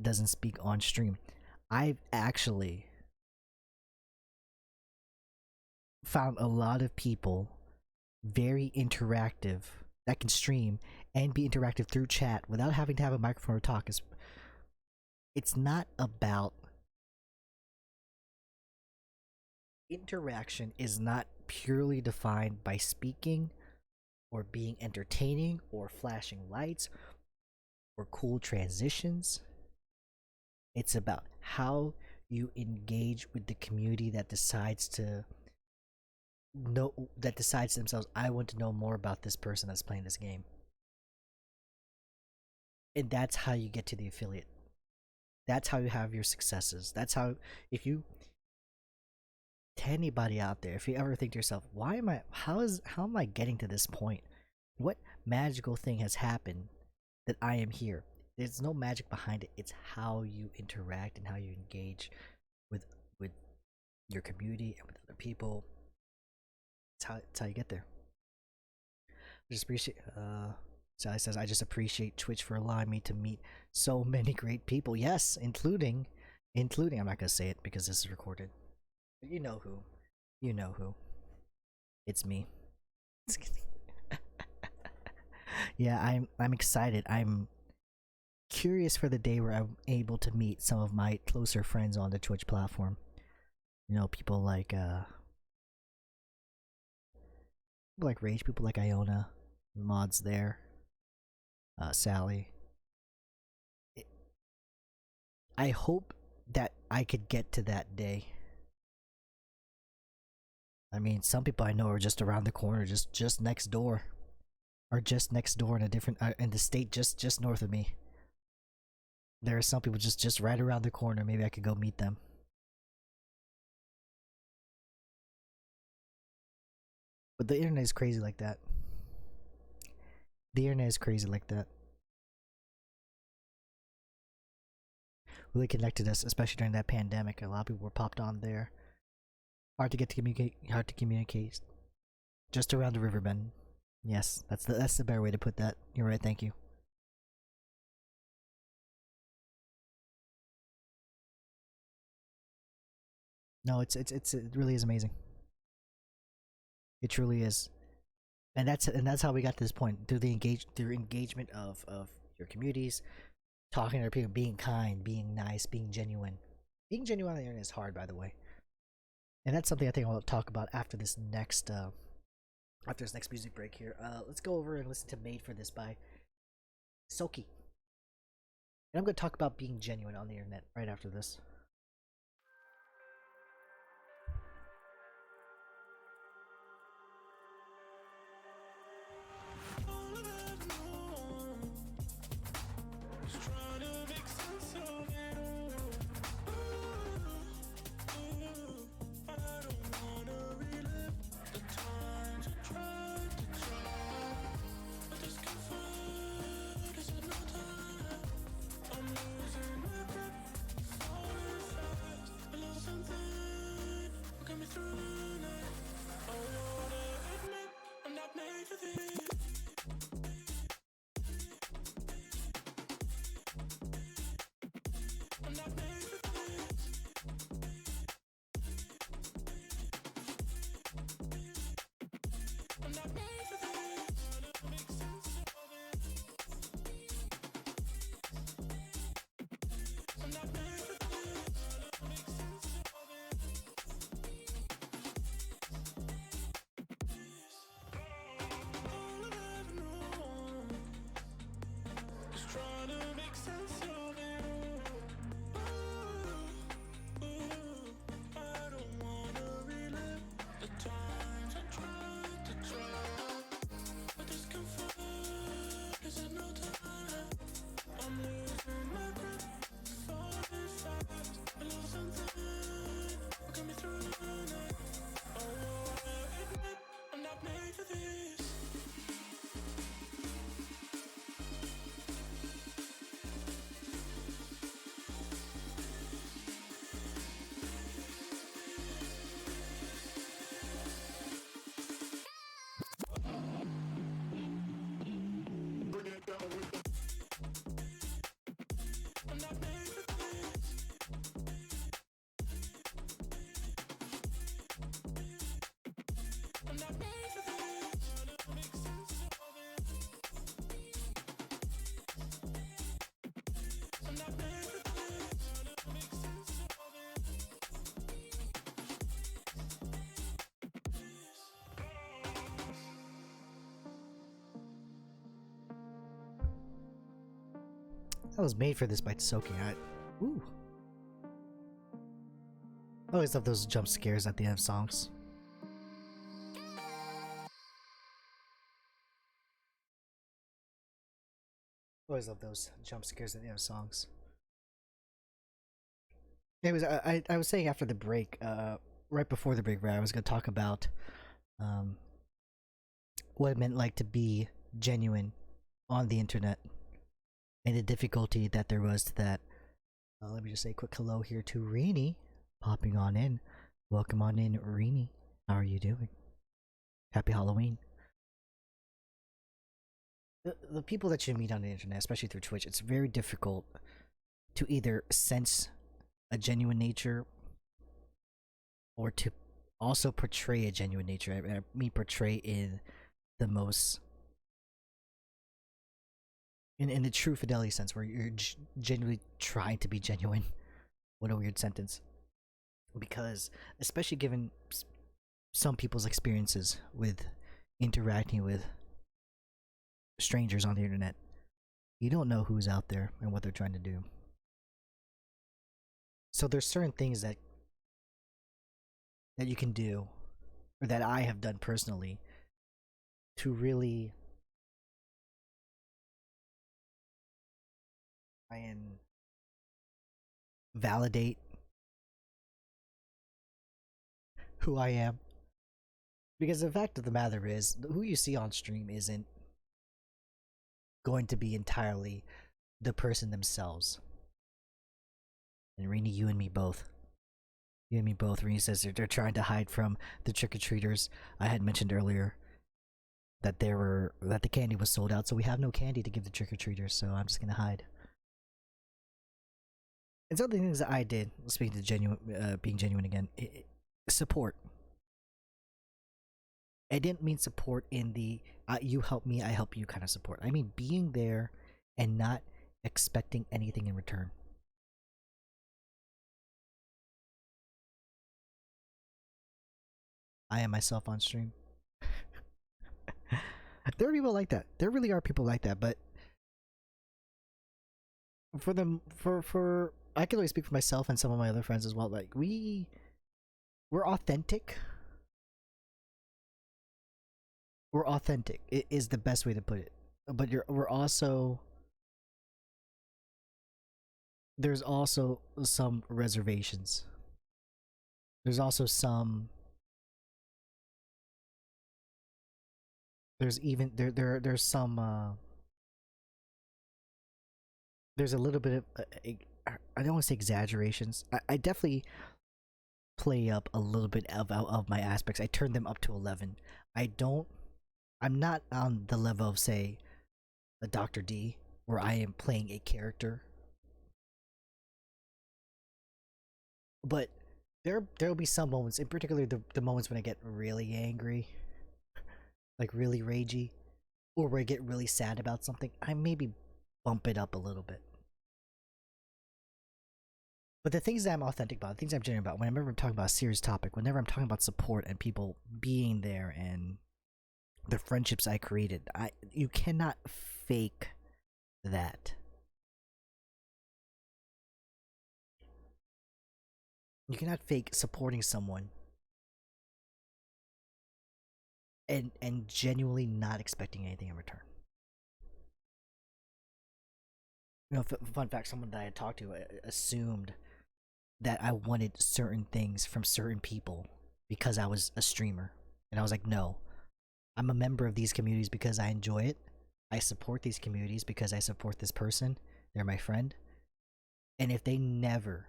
doesn't speak on stream. I've actually found a lot of people very interactive that can stream and be interactive through chat without having to have a microphone or talk. It's not about interaction is not purely defined by speaking or being entertaining or flashing lights or cool transitions. It's about how you engage with the community that decides themselves, I want to know more about this person that's playing this game. And that's how you get to the affiliate. That's how you have your successes. That's how, if you, to anybody out there, if you ever think to yourself, why am I, how am I getting to this point? What magical thing has happened that I am here? There's no magic behind it. It's how you interact and how you engage with with your community and with other people. It's how you get there. Just appreciate. Sally says, "I just appreciate Twitch for allowing me to meet so many great people. Yes, including. I'm not gonna say it because this is recorded. But you know who. You know who. It's me. Yeah, I'm excited. I'm curious for the day where I'm able to meet some of my closer friends on the Twitch platform. You know, people like Rage, people like Iona, mods there, Sally. I hope that I could get to that day. I mean, some people I know are just around the corner, just next door, or just next door in a different in the state just north of me. There are some people just right around the corner. Maybe I could go meet them. But the internet is crazy like that. The internet is crazy like that. Really connected us, especially during that pandemic. A lot of people were popped on there. Hard to get to communicate. Hard to communicate. Just around the river bend. Yes, that's the better way to put that. You're right. Thank you. No, it really is amazing. It truly is, and that's how we got to this point through through engagement of your communities, talking to other people, being kind, being nice, being genuine. Being genuine on the internet is hard, by the way, and that's something I think I'll talk about after this next music break here. Let's go over and listen to "Made for This" by Soki, and I'm going to talk about being genuine on the internet right after this. That was "Made for This" by Soki. Ooh. I always love those jump scares at the end of songs. Always love those jump scares at the end of songs. It was I was saying after the break, right before the break, where I was gonna talk about um what it meant like to be genuine on the internet and the difficulty that there was to that. Let me just say a quick hello here to Rini, popping on in. Welcome on in, Rini. How are you doing? Happy Halloween. The people that you meet on the internet, especially through Twitch, it's very difficult to either sense a genuine nature or to also portray a genuine nature. I mean, portray in the most in the true fidelity sense, where you're genuinely trying to be genuine. What a weird sentence. Because, especially given some people's experiences with interacting with strangers on the internet, you don't know who's out there and what they're trying to do. So there's certain things that you can do, or that I have done personally, to really try and validate who I am. Because the fact of the matter is, who you see on stream isn't going to be entirely the person themselves. And Rini, you and me both. You and me both. Rini says they're trying to hide from the trick-or-treaters. I had mentioned earlier that the candy was sold out, so we have no candy to give the trick-or-treaters, so I'm just gonna hide. And some of the things that I did, speaking to being genuine again, support. I didn't mean support in the you help me, I help you kind of support. I mean being there and not expecting anything in return. I am myself on stream. There are people like that. There really are people like that, but for them, for I can only speak for myself and some of my other friends as well. Like we're authentic. We're authentic. It is the best way to put it. But we're also, there's also some reservations. There's also some. There's even there's some. There's a little bit of I don't want to say exaggerations. I definitely play up a little bit of my aspects. I turn them up to 11. I don't. I'm not on the level of, say, a Dr. D, where I am playing a character. But there'll be some moments, in particular the moments when I get really angry, like really ragey, or where I get really sad about something. I maybe bump it up a little bit. But the things that I'm authentic about, the things I'm genuine about, whenever I'm talking about a serious topic, whenever I'm talking about support and people being there and the friendships I created, you cannot fake that. You cannot fake supporting someone and genuinely not expecting anything in return. You know, fun fact: someone that I had talked to assumed that I wanted certain things from certain people because I was a streamer, and I was like, no, I'm a member of these communities because I enjoy it. I support these communities because I support this person. They're my friend. And if they never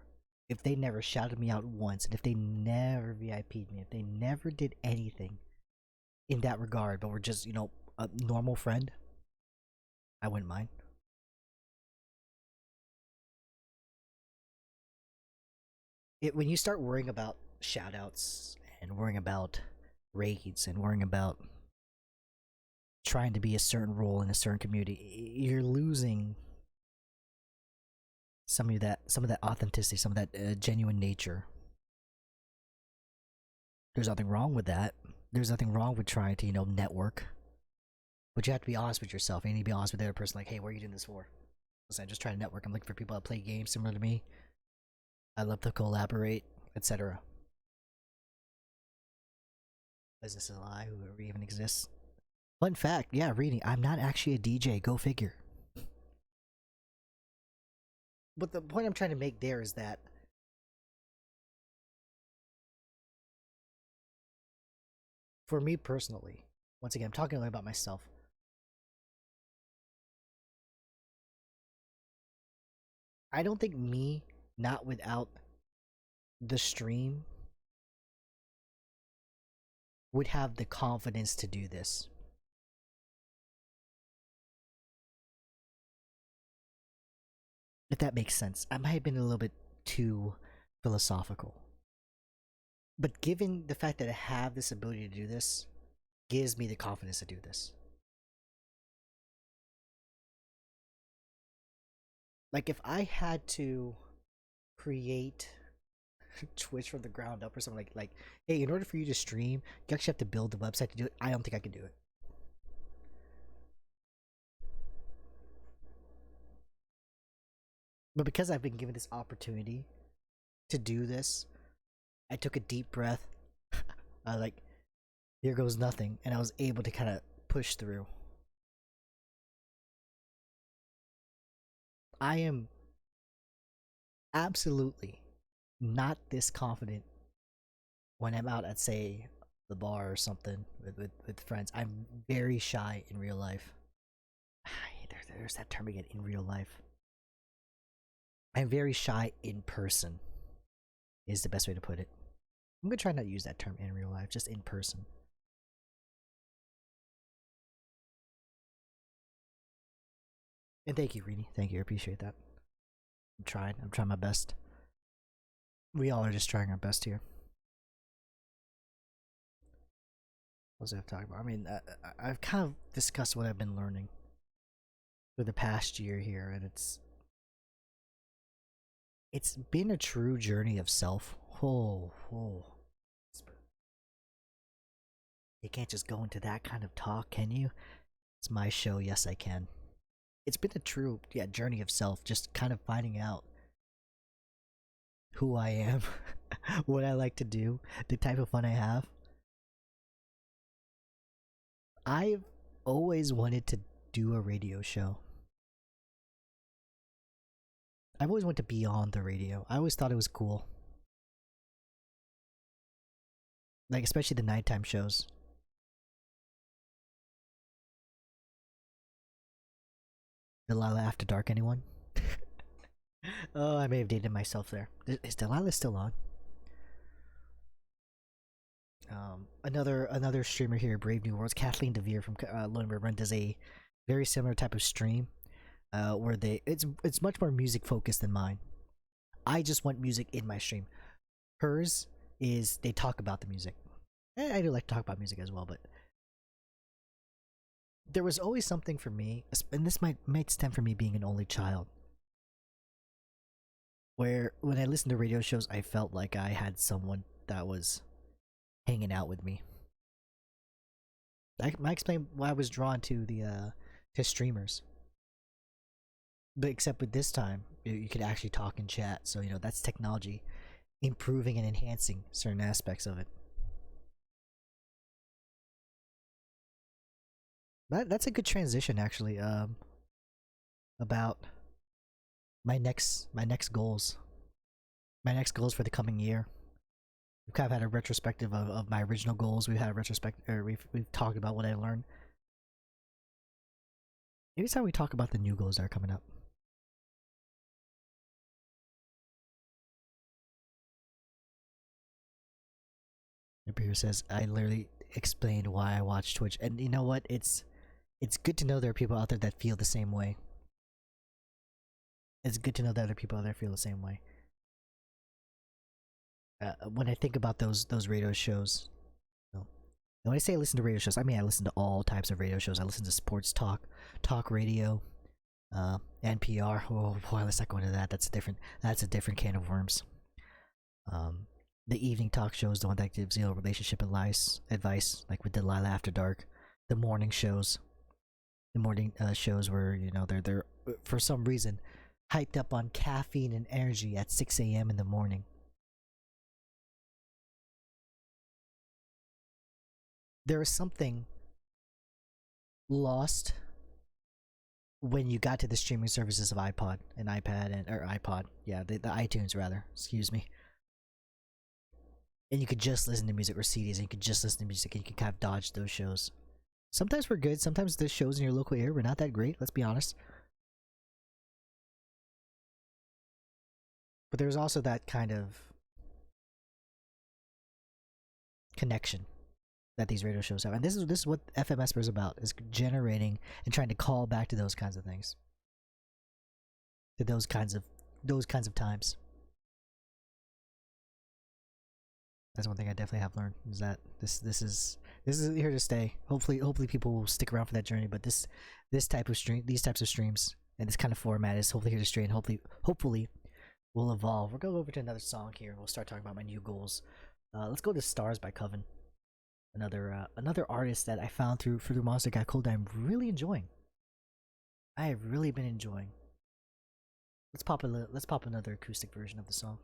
shouted me out once, and if they never VIP'd me, if they never did anything in that regard, but were just, a normal friend, I wouldn't mind. When you start worrying about shoutouts and worrying about raids and worrying about trying to be a certain role in a certain community, you're losing some of that authenticity, some of that genuine nature. There's nothing wrong with that. There's nothing wrong with trying to, network. But you have to be honest with yourself. You need to be honest with the other person. Like, hey, what are you doing this for? Listen, I'm just trying to network. I'm looking for people that play games similar to me. I love to collaborate, etc. Is this a lie? Whoever even exists? Fun fact, yeah, reading. I'm not actually a DJ. Go figure. But the point I'm trying to make there is that for me personally, once again, I'm talking only about myself. I don't think me not without the stream would have the confidence to do this. If that makes sense. I might have been a little bit too philosophical. But given the fact that I have this ability to do this, gives me the confidence to do this. Like if I had to create Twitch from the ground up or something like hey, in order for you to stream, you actually have to build the website to do it. I don't think I could do it. But because I've been given this opportunity to do this, I took a deep breath. Like, here goes nothing, and I was able to kind of push through. I am absolutely not this confident when I'm out at, say, the bar or something with friends. I'm very shy in real life. There's that term again, in real life. I'm very shy in person, is the best way to put it. I'm gonna try not to use that term in real life, just in person. And thank you, Rini. Thank you, I appreciate that. I'm trying my best. We all are just trying our best here. What was I talking about? I mean, I've kind of discussed what I've been learning for the past year here, and it's been a true journey of self. Oh. You can't just go into that kind of talk, can you? It's my show, yes I can. It's been a true journey of self, just kind of finding out who I am, what I like to do, the type of fun I have. I've always wanted to do a radio show. I've always wanted to be on the radio. I always thought it was cool. Like, especially the nighttime shows. Delilah After Dark, anyone? Oh, I may have dated myself there. Is Delilah still on? Another streamer here, Brave New Worlds, Kathleen DeVere from Lone Run, does a very similar type of stream, where it's much more music focused than mine. I just want music in my stream. Hers is they talk about the music. I do like to talk about music as well, but there was always something for me, and this might stem from me being an only child, where when I listened to radio shows, I felt like I had someone that was hanging out with me. I might explain why I was drawn to the to streamers, but except with this time, you could actually talk and chat. So that's technology improving and enhancing certain aspects of it. That's a good transition, actually. About my next goals. My next goals for the coming year. We've kind of had a retrospective of my original goals. We've had a retrospective, or we've talked about what I learned. Maybe it's time we talk about the new goals that are coming up. Here says, I literally explained why I watch Twitch, and you know what? It's good to know there are people out there that feel the same way. It's good to know that other people out there feel the same way. When I think about those radio shows, and when I say I listen to radio shows, I mean I listen to all types of radio shows. I listen to sports talk radio, NPR. Oh boy, let's not go into that. That's a different can of worms. The evening talk shows, the one that gives relationship advice, like with Delilah After Dark. The morning shows, shows where they're for some reason hyped up on caffeine and energy at 6 a.m. in the morning. There is something lost when you got to the streaming services of iPod and iPad or iPod. Yeah, the iTunes rather. Excuse me. and you could just listen to music, or CDs, and you could just listen to music, and you could kind of dodge those shows. Sometimes we're good. Sometimes the shows in your local area were not that great. Let's be honest. But there's also that kind of connection that these radio shows have, and this is what FM.Esper is about: is generating and trying to call back to those kinds of things, to those kinds of times. That's one thing I definitely have learned, is that this is here to stay. Hopefully people will stick around for that journey. But this type of stream, these types of streams, and this kind of format is hopefully here to stay, and hopefully will evolve. We're going over to another song here. We'll start talking about my new goals. Let's go to "Stars" by Coven. Another artist that I found through Monster Got Cold that I'm really enjoying. I have really been enjoying. Let's pop another acoustic version of the song.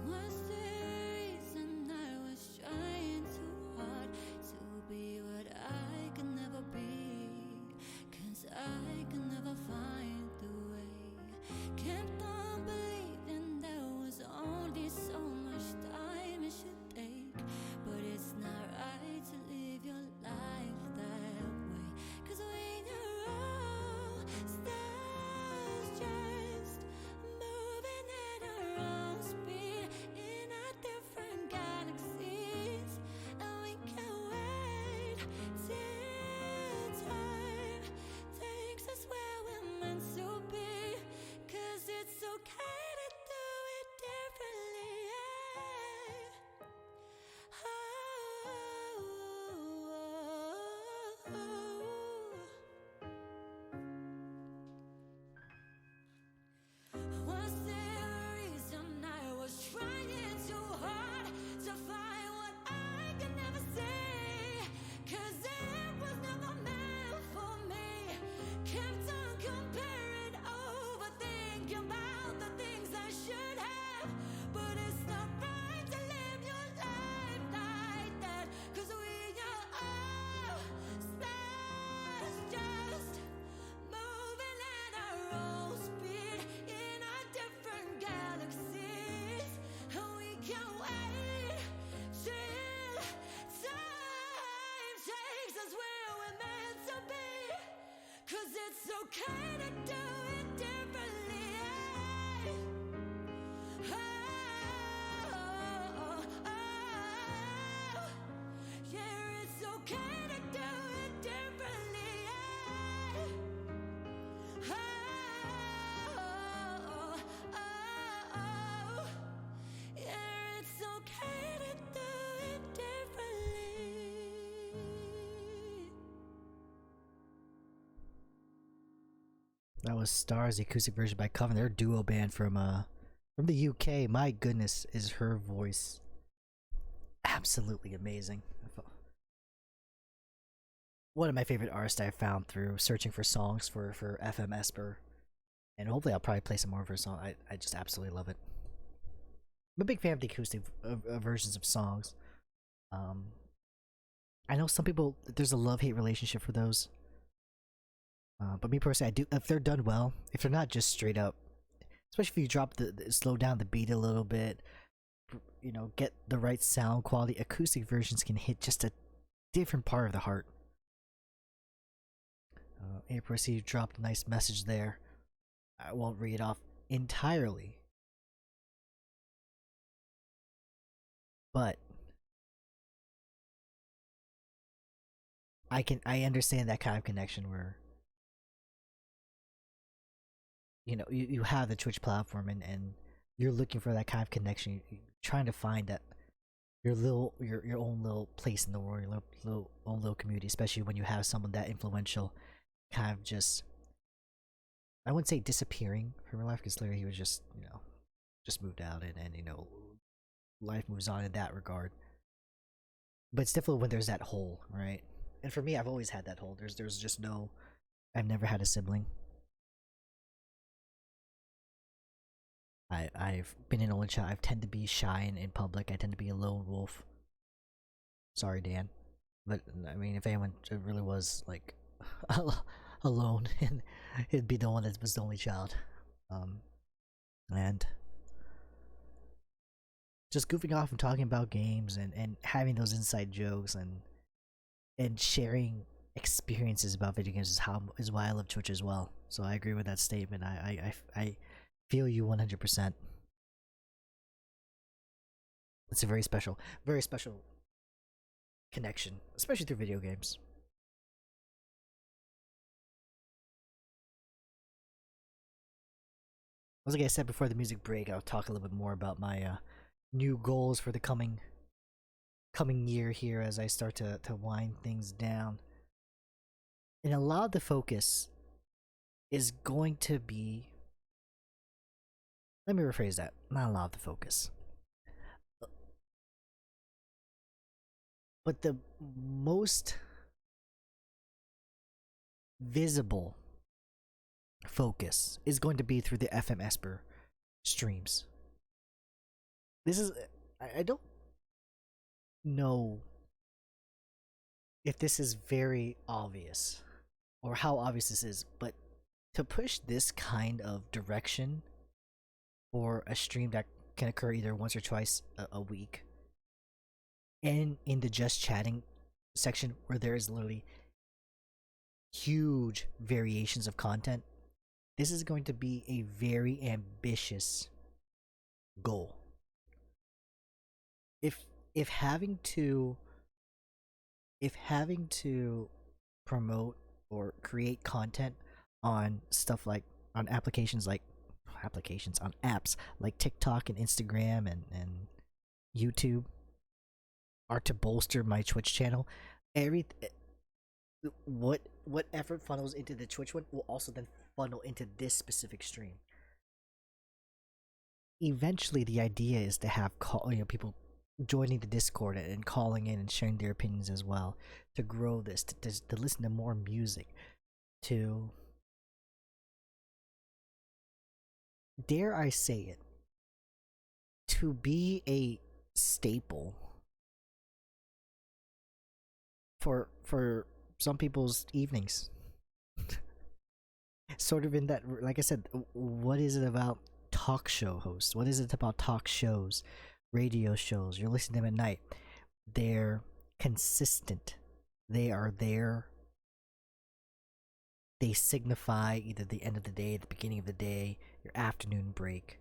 Was there a reason I was trying too hard to be what I could never be? 'Cause I could never find the way. Kept on believing there was only so much time it should take. But it's not right to live your life that way. 'Cause when you're all stars just moving at our own speed in our different galaxies, and we can't wait till time takes us where we're meant to be. 'Cause it's okay to do it differently. Was there a reason I was trying too hard to find what I could never see? 'Cause it was never meant for me. Kept on comparing, overthinking about the things I should have. But it's not right to live your life like that. 'Cause we are all stars just moving at our own speed in our different galaxies, and we can't wait till time takes us where we're meant to be. 'Cause it's okay to do it differently. Yeah, it's okay to do it differently. Yeah, it's okay to do it differently. That was "Stars," the acoustic version by Coven. They're a duo band from the UK. My goodness, is her voice absolutely amazing. One of my favorite artists I found through searching for songs for FM.Esper, and hopefully I'll probably play some more of her song. I just absolutely love it. I'm a big fan of the acoustic versions of songs. I know some people, there's a love-hate relationship for those. But me personally, I do, if they're done well, if they're not just straight up, especially if you drop slow down the beat a little bit, get the right sound quality, acoustic versions can hit just a different part of the heart. April, I see you dropped a nice message there. I won't read it off entirely, but I understand that kind of connection where you have the Twitch platform, and you're looking for that kind of connection. You're trying to find that your own little place in the world, your own little community, especially when you have someone that influential kind of just, I wouldn't say disappearing from your life, because clearly he was just moved out, and life moves on in that regard. But it's difficult when there's that hole, right? And for me, I've always had that hole. There's just no, I've never had a sibling. I've been an only child. I tend to be shy in public. I tend to be a lone wolf. Sorry, Dan. But I mean, if anyone really was like alone, and it'd be the one that was the only child, um, and just goofing off and talking about games and having those inside jokes and sharing experiences about video games is why I love Twitch as well. So I agree with that statement. I feel you 100%. It's a very special connection, especially through video games. As like I said before the music break, I'll talk a little bit more about my new goals for the coming year here as I start to wind things down. And a lot of the focus is going to be, let me rephrase that, not a lot of the focus, but the most visible focus is going to be through the Fm.Esper streams. This is, I don't know if this is very obvious or how obvious this is, but to push this kind of direction for a stream that can occur either once or twice a week, and in the just chatting section where there is literally huge variations of content, this is going to be a very ambitious goal. If if having to if having to promote or create content on stuff like on applications on apps like TikTok and Instagram and YouTube are to bolster my Twitch channel, every what effort funnels into the Twitch one will also then funnel into this specific stream. Eventually, the idea is to have people joining the Discord and calling in and sharing their opinions as well, to grow this, to listen to more music, to, dare I say it, to be a staple for some people's evenings. Sort of in that, like I said, what is it about talk show hosts? What is it about talk shows, radio shows? You're listening to them at night. They're consistent. They are there. They signify either the end of the day, the beginning of the day, your afternoon break.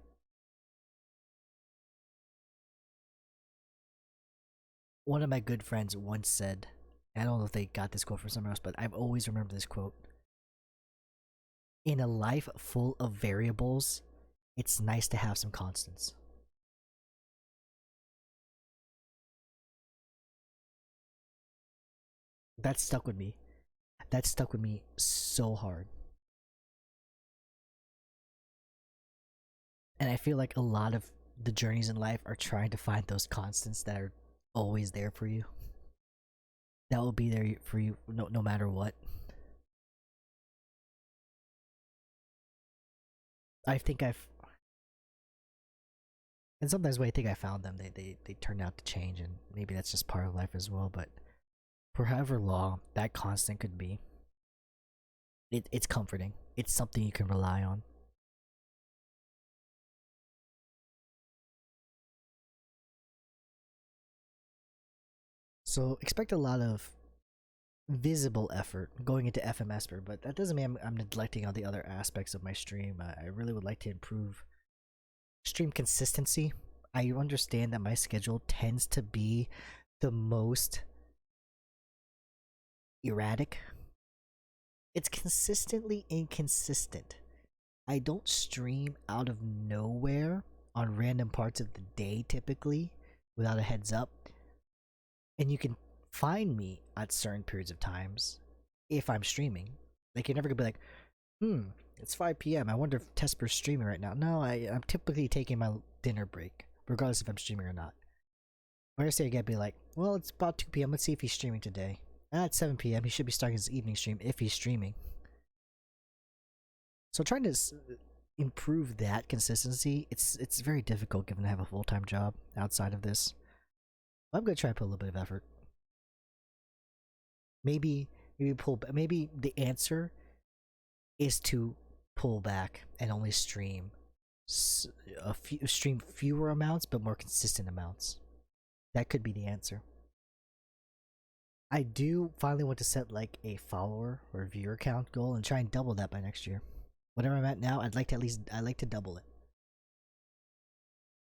One of my good friends once said, I don't know if they got this quote from somewhere else, but I've always remembered this quote. In a life full of variables, it's nice to have some constants. That stuck with me. That stuck with me so hard. And I feel like a lot of the journeys in life are trying to find those constants that are always there for you. That will be there for you no matter what. I think I've, and sometimes when I think I found them, they turn out to change, and maybe that's just part of life as well. But for however long that constant could be, it's comforting. It's something you can rely on. So expect a lot of visible effort going into Fm.Esper, but that doesn't mean I'm neglecting all the other aspects of my stream. I really would like to improve stream consistency. I understand that my schedule tends to be the most erratic. It's consistently inconsistent. I don't stream out of nowhere on random parts of the day typically without a heads up. And you can find me at certain periods of times if I'm streaming. Like, you're never gonna be like, it's 5 p.m. I wonder if Tesper's streaming right now. No, I'm typically taking my dinner break, regardless if I'm streaming or not. When I say again, be like, well, it's about 2 p.m. Let's see if he's streaming today. At 7 p.m., he should be starting his evening stream if he's streaming. So trying to improve that consistency, it's very difficult given I have a full-time job outside of this. But I'm gonna try to put a little bit of effort. Maybe pull. Maybe the answer is to pull back and only stream fewer amounts but more consistent amounts. That could be the answer. I do finally want to set like a follower or viewer count goal and try and double that by next year. Whatever I'm at now, I'd like to double it.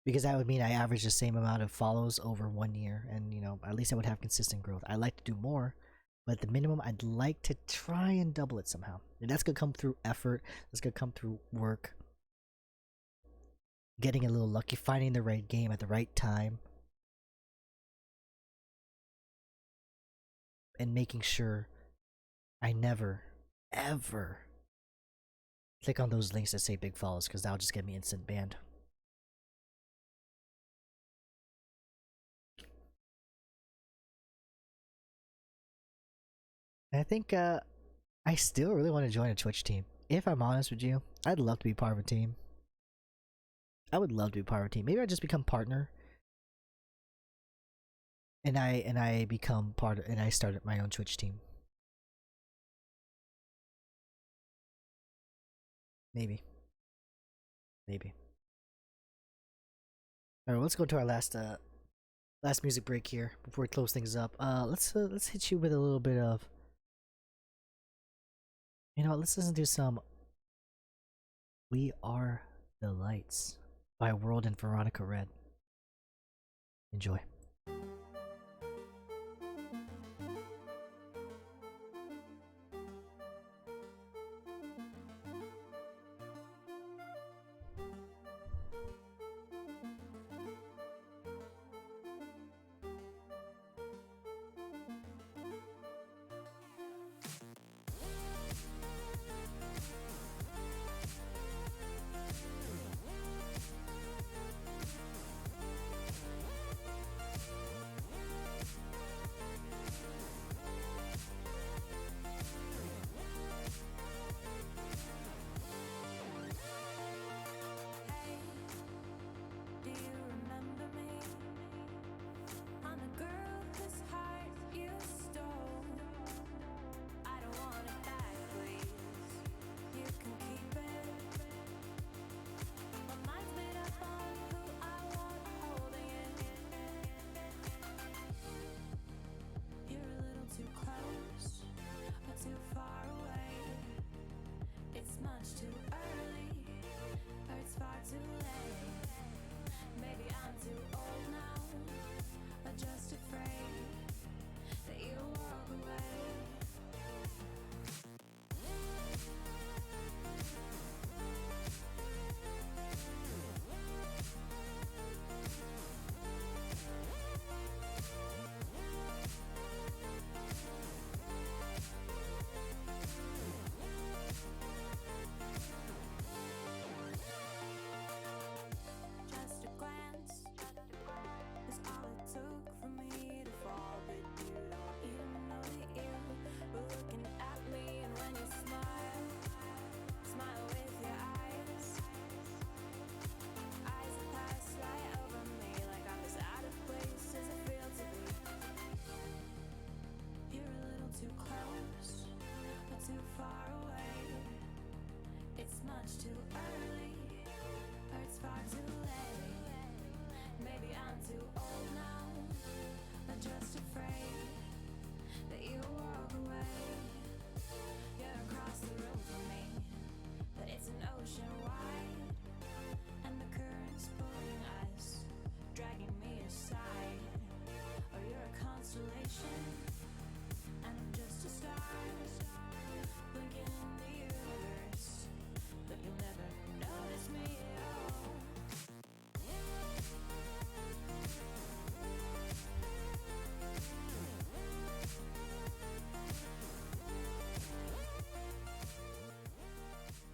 Because that would mean I average the same amount of follows over 1 year, and at least I would have consistent growth. I like to do more, but at the minimum, I'd like to try and double it somehow. And that's gonna come through effort. That's gonna come through work, getting a little lucky, finding the right game at the right time, and making sure I never, ever click on those links that say big follows, because that'll just get me instant banned. And I think I still really want to join a Twitch team. If I'm honest with you, I'd love to be part of a team. I would love to be part of a team. Maybe I just become partner, and I become part of, and I started my own Twitch team. Maybe. All right, let's go to our last music break here before we close things up. Let's hit you with a little bit of, let's listen to some "We Are the Lights" by World and Veronica Red. Enjoy.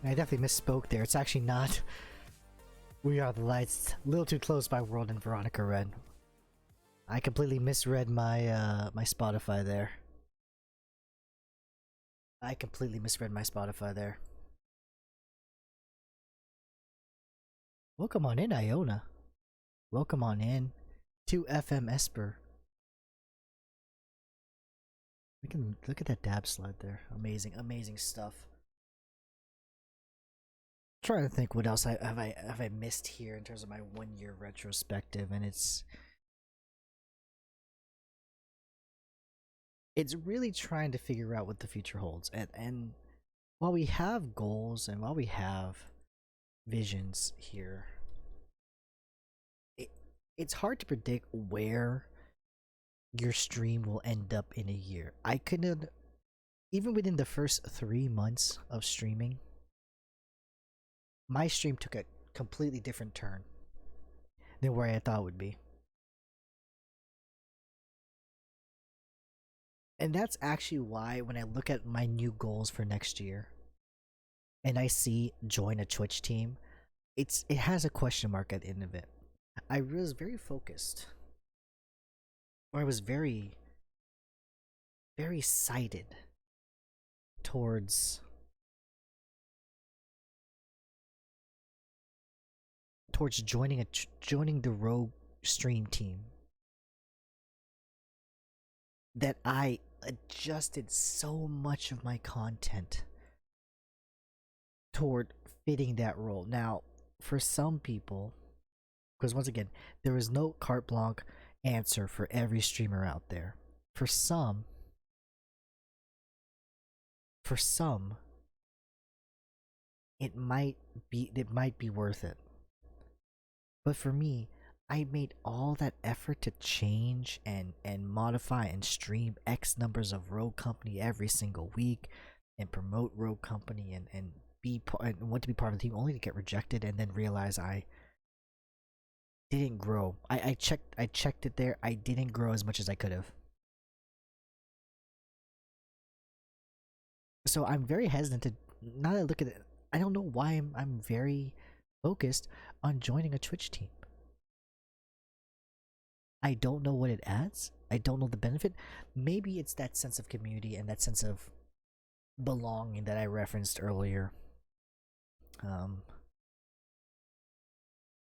I definitely misspoke there. It's actually not "We Are the Lights." A little too close by World and Veronica Red. I completely misread my Spotify there. Welcome on in, Iona. Welcome on in to Fm.Esper. We can look at that dab slide there. Amazing, amazing stuff. Trying to think what else I missed here in terms of my 1 year retrospective, and it's really trying to figure out what the future holds. And while we have goals and while we have visions here, it, it's hard to predict where your stream will end up in a year. I couldn't, even within the first 3 months of streaming, my stream took a completely different turn than where I thought it would be. And that's actually why when I look at my new goals for next year and I see join a Twitch team, it has a question mark at the end of it. I was very focused. Or I was very very sighted towards joining the Rogue stream team, that I adjusted so much of my content toward fitting that role. Now, for some people, because once again, there is no carte blanche answer for every streamer out there. For some, it might be worth it. But for me, I made all that effort to change and modify and stream X numbers of Rogue Company every single week and promote Rogue Company and and want to be part of the team, only to get rejected and then realize I didn't grow. I checked it there. I didn't grow as much as I could have. So I'm very hesitant to, now that I look at it, I don't know why I'm very focused on joining a Twitch team. I don't know what it adds. I don't know the benefit. Maybe it's that sense of community and that sense of belonging that I referenced earlier. Um,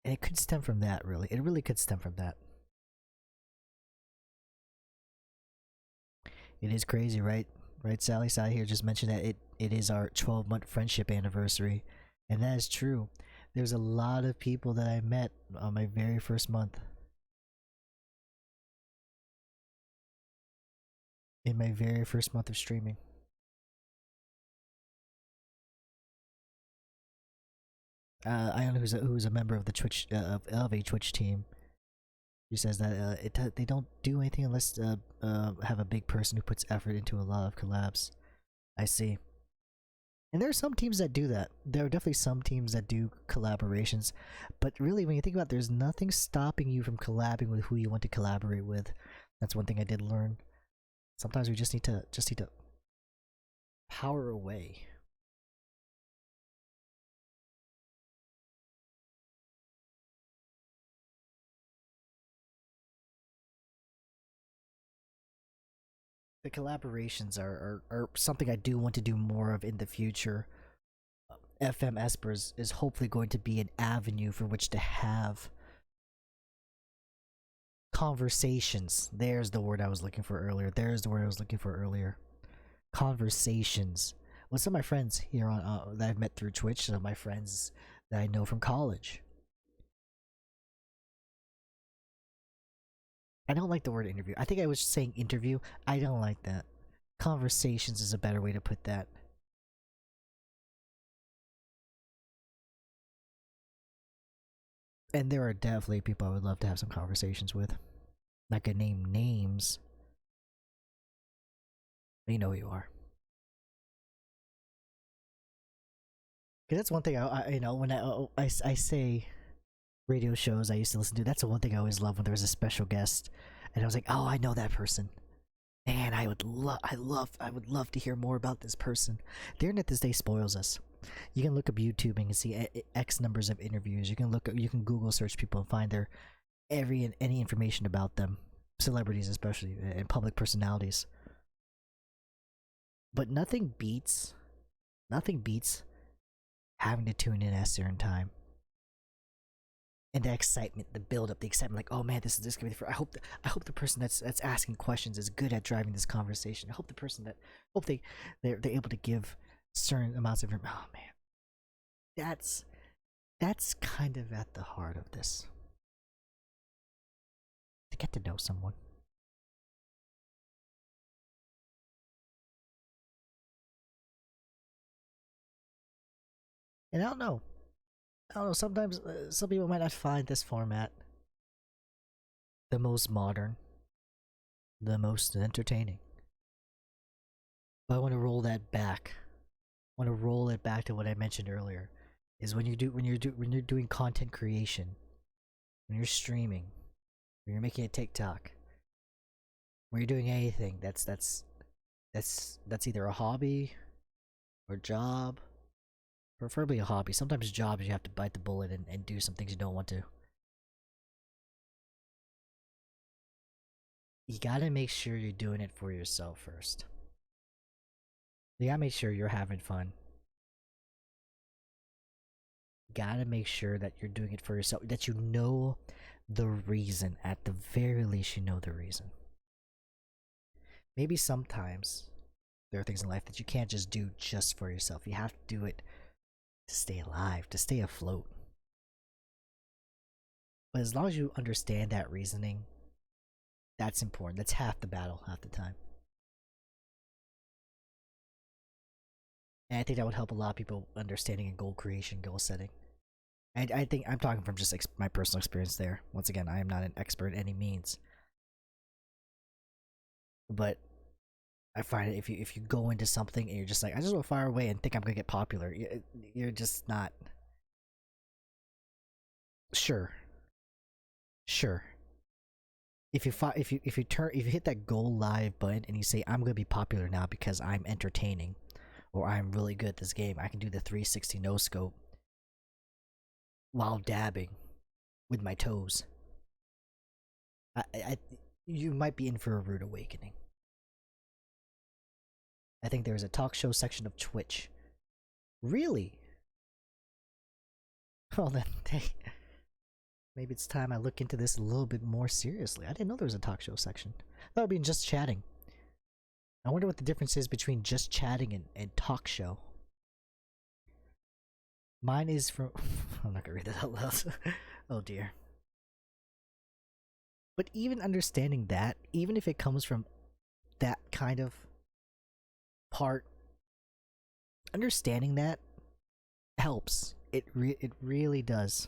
and it could stem from that, really. It really could stem from that. It is crazy, right? Right, Sally? Sally here just mentioned that it is our 12-month friendship anniversary. And that is true. There's a lot of people that I met on my very first month. In my very first month of streaming. I don't know who's a member of the Twitch of a Twitch team. She says that they don't do anything unless have a big person who puts effort into a lot of collabs. I see. And there are some teams that do that. There are definitely some teams that do collaborations, but really, when you think about it, there's nothing stopping you from collabing with who you want to collaborate with. That's one thing I did learn. Sometimes we just need to power away. The collaborations are something I do want to do more of in the future. Fm.Esper is hopefully going to be an avenue for which to have conversations. There's the word I was looking for earlier. Conversations with some of my friends here on that I've met through Twitch. Some of my friends that I know from college. I don't like the word interview. I think I was saying interview. I don't like that. Conversations is a better way to put that. And there are definitely people I would love to have some conversations with. Not gonna name names. But you know who you are. Cause that's one thing when I say radio shows I used to listen to. That's the one thing I always loved, when there was a special guest, and I was like, oh, I know that person. Man, I would love to hear more about this person. The internet this day spoils us. You can look up YouTube and you can see X numbers of interviews. You can Google search people and find their any information about them, celebrities especially, and public personalities. But nothing beats having to tune in at a certain time. and the excitement, the build up, the excitement, like, oh man, this gonna be for. I hope the person that's asking questions is good at driving this conversation. I hope the person that hope they're able to give certain amounts of. Oh man, that's kind of at the heart of this. To get to know someone. And I don't know. Sometimes some people might not find this format the most modern, the most entertaining. But I want to roll that back. I want to roll it back to what I mentioned earlier. Is when you're doing content creation, when you're streaming, when you're making a TikTok, when you're doing anything that's either a hobby or job, preferably a hobby. Sometimes jobs you have to bite the bullet and do some things you don't want to. You gotta make sure you're doing it for yourself first. You gotta make sure you're having fun. You gotta make sure that you're doing it for yourself. That you know the reason. At the very least, you know the reason. Maybe sometimes there are things in life that you can't just do just for yourself. You have to do it to stay alive, to stay afloat. But as long as you understand that reasoning, that's important. That's half the battle, half the time. And I think that would help a lot of people understanding and goal creation, goal setting. And I think I'm talking from just my personal experience there. Once again, I am not an expert in any means. But I find it if you go into something and you're just like, I just want to fire away and think I'm gonna get popular, you're just not. Sure, sure. If you hit that go live button and you say I'm gonna be popular now because I'm entertaining, or I'm really good at this game, I can do the 360 no scope while dabbing with my toes. You might be in for a rude awakening. I think there is a talk show section of Twitch. Really? Well then, maybe it's time I look into this a little bit more seriously. I didn't know there was a talk show section. That would be just chatting. I wonder what the difference is between just chatting and talk show. Mine is from. I'm not gonna read that out loud. Oh dear. But even understanding that, even if it comes from that kind of part, understanding that helps. It really does.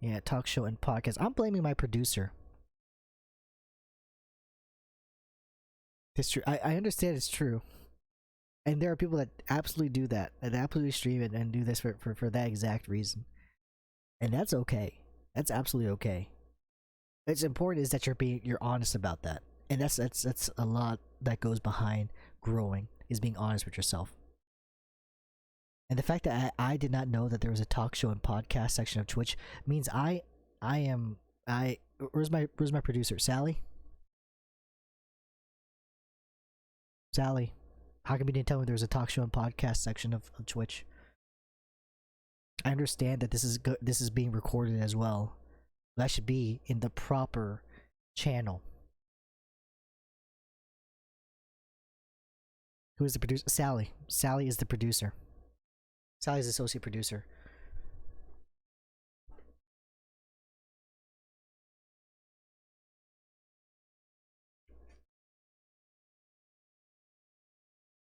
Yeah, talk show and podcast. I'm blaming my producer. It's true. I understand it's true. And there are people that absolutely do that. And absolutely stream it and do this for that exact reason. And that's okay. That's absolutely okay. What's important is that you're honest about that. And that's a lot that goes behind growing, is being honest with yourself. And the fact that I did not know that there was a talk show and podcast section of Twitch means where's my producer? Sally? Sally, how come you didn't tell me there was a talk show and podcast section of Twitch? I understand that this is being recorded as well. That should be in the proper channel. Who is the producer? Sally. Sally is the producer. Sally's the associate producer.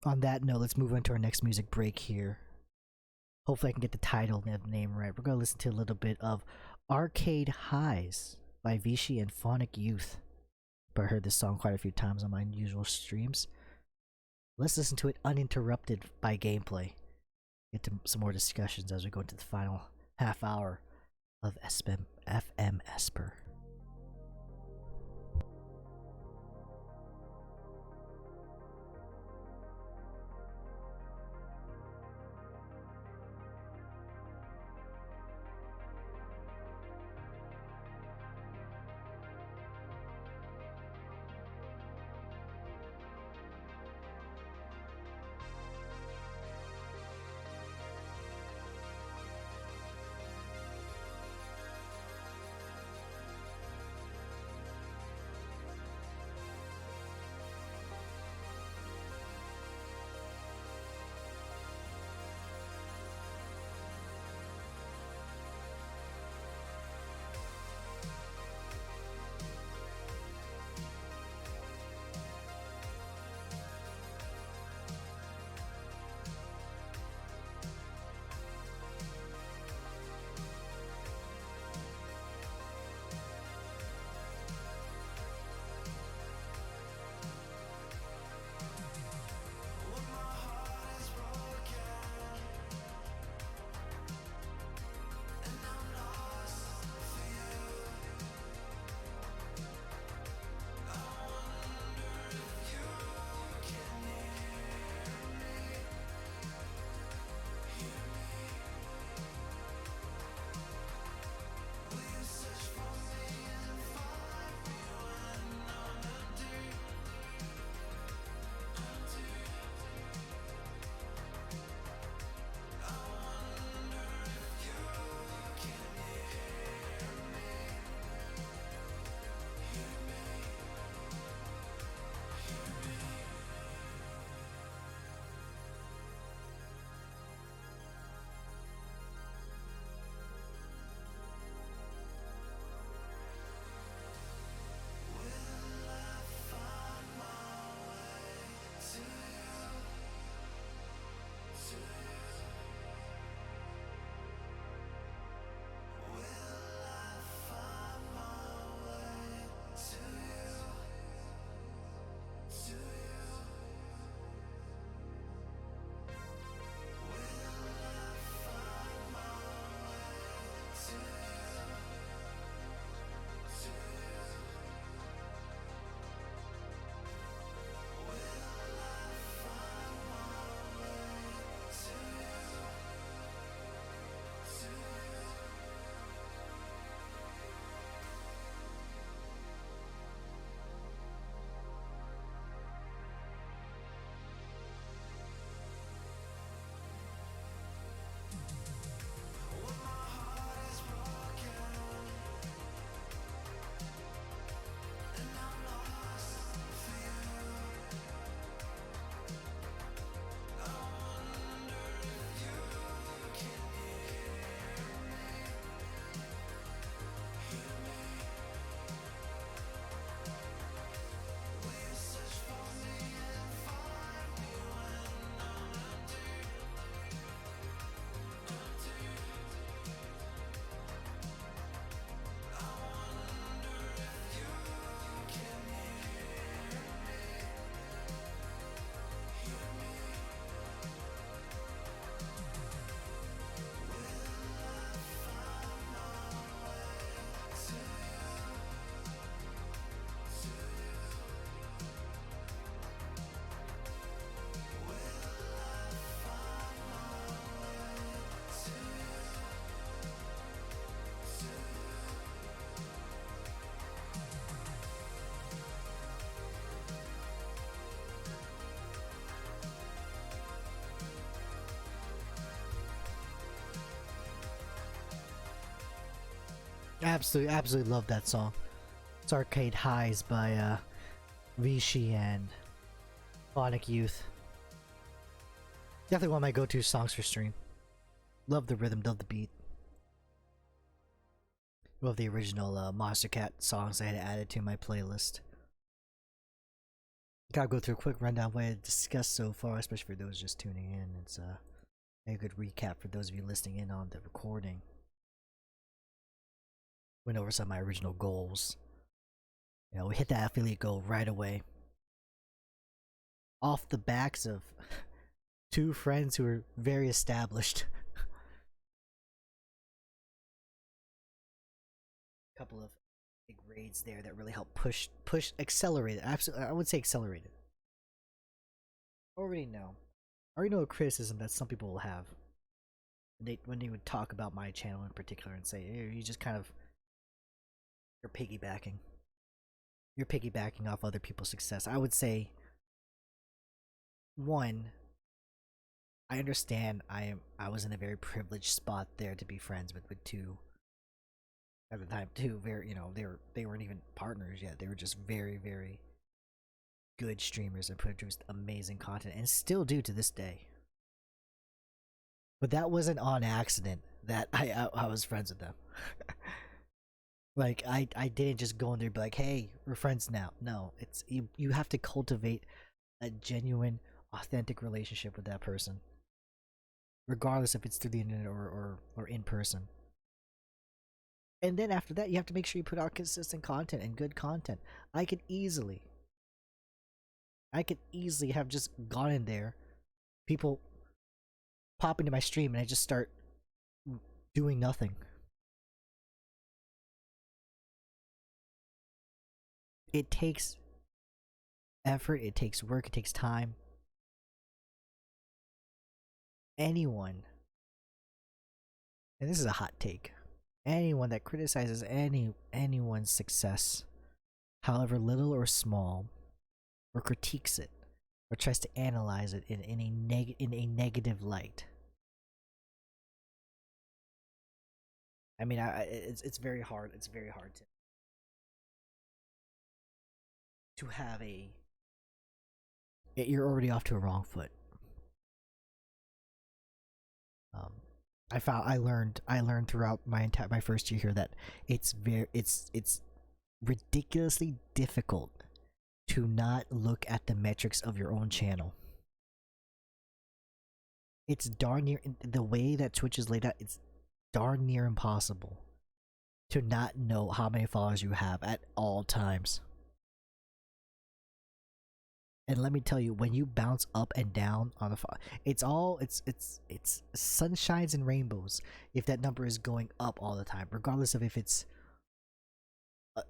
On that note, let's move on to our next music break here. Hopefully I can get the title name right. We're going to listen to a little bit of Arcade Highs by Vichy and Phonic Youth. But I heard this song quite a few times on my usual streams. Let's listen to it uninterrupted by gameplay. Get to some more discussions as we go into the final half hour of Fm.Esper. Absolutely love that song. It's Arcade Highs by Vichy and Phonic Youth. Definitely one of my go-to songs for stream. Love the rhythm, love the beat. Love the original Monster Cat songs I had added to my playlist. Gotta go through a quick rundown of what I discussed so far, especially for those just tuning in. It's a good recap for those of you listening in on the recording. Went over some of my original goals. You know, we hit that affiliate goal right away. Off the backs of two friends who are very established. Couple of big raids there that really helped accelerate it. Absolutely, I would say accelerate it. Already know a criticism that some people will have. When they would talk about my channel in particular and say, hey, you just kind of, you're piggybacking. You're piggybacking off other people's success. I would say, one, I understand I was in a very privileged spot there to be friends with two at the time, two very, you know, they weren't even partners yet. They were just very, very good streamers that produced amazing content and still do to this day. But that wasn't on accident that I was friends with them. Like I didn't just go in there and be like, hey, we're friends now. No, it's you have to cultivate a genuine, authentic relationship with that person, regardless if it's through the internet or in person. And then after that, you have to make sure you put out consistent content and good content. I could easily have just gone in there, people pop into my stream, and I just start doing nothing. It takes effort, it takes work, it takes time. Anyone, and this is a hot take, anyone that criticizes anyone's success, however little or small, or critiques it, or tries to analyze it in a negative light. I mean, it's very hard. It's very hard to have a. You're already off to a wrong foot. I learned throughout my first year here that it's ridiculously difficult to not look at the metrics of your own channel. It's darn near, the way that Twitch is laid out, it's darn near impossible to not know how many followers you have at all times. And let me tell you, when you bounce up and down on the it's sunshines and rainbows if that number is going up all the time, regardless of if it's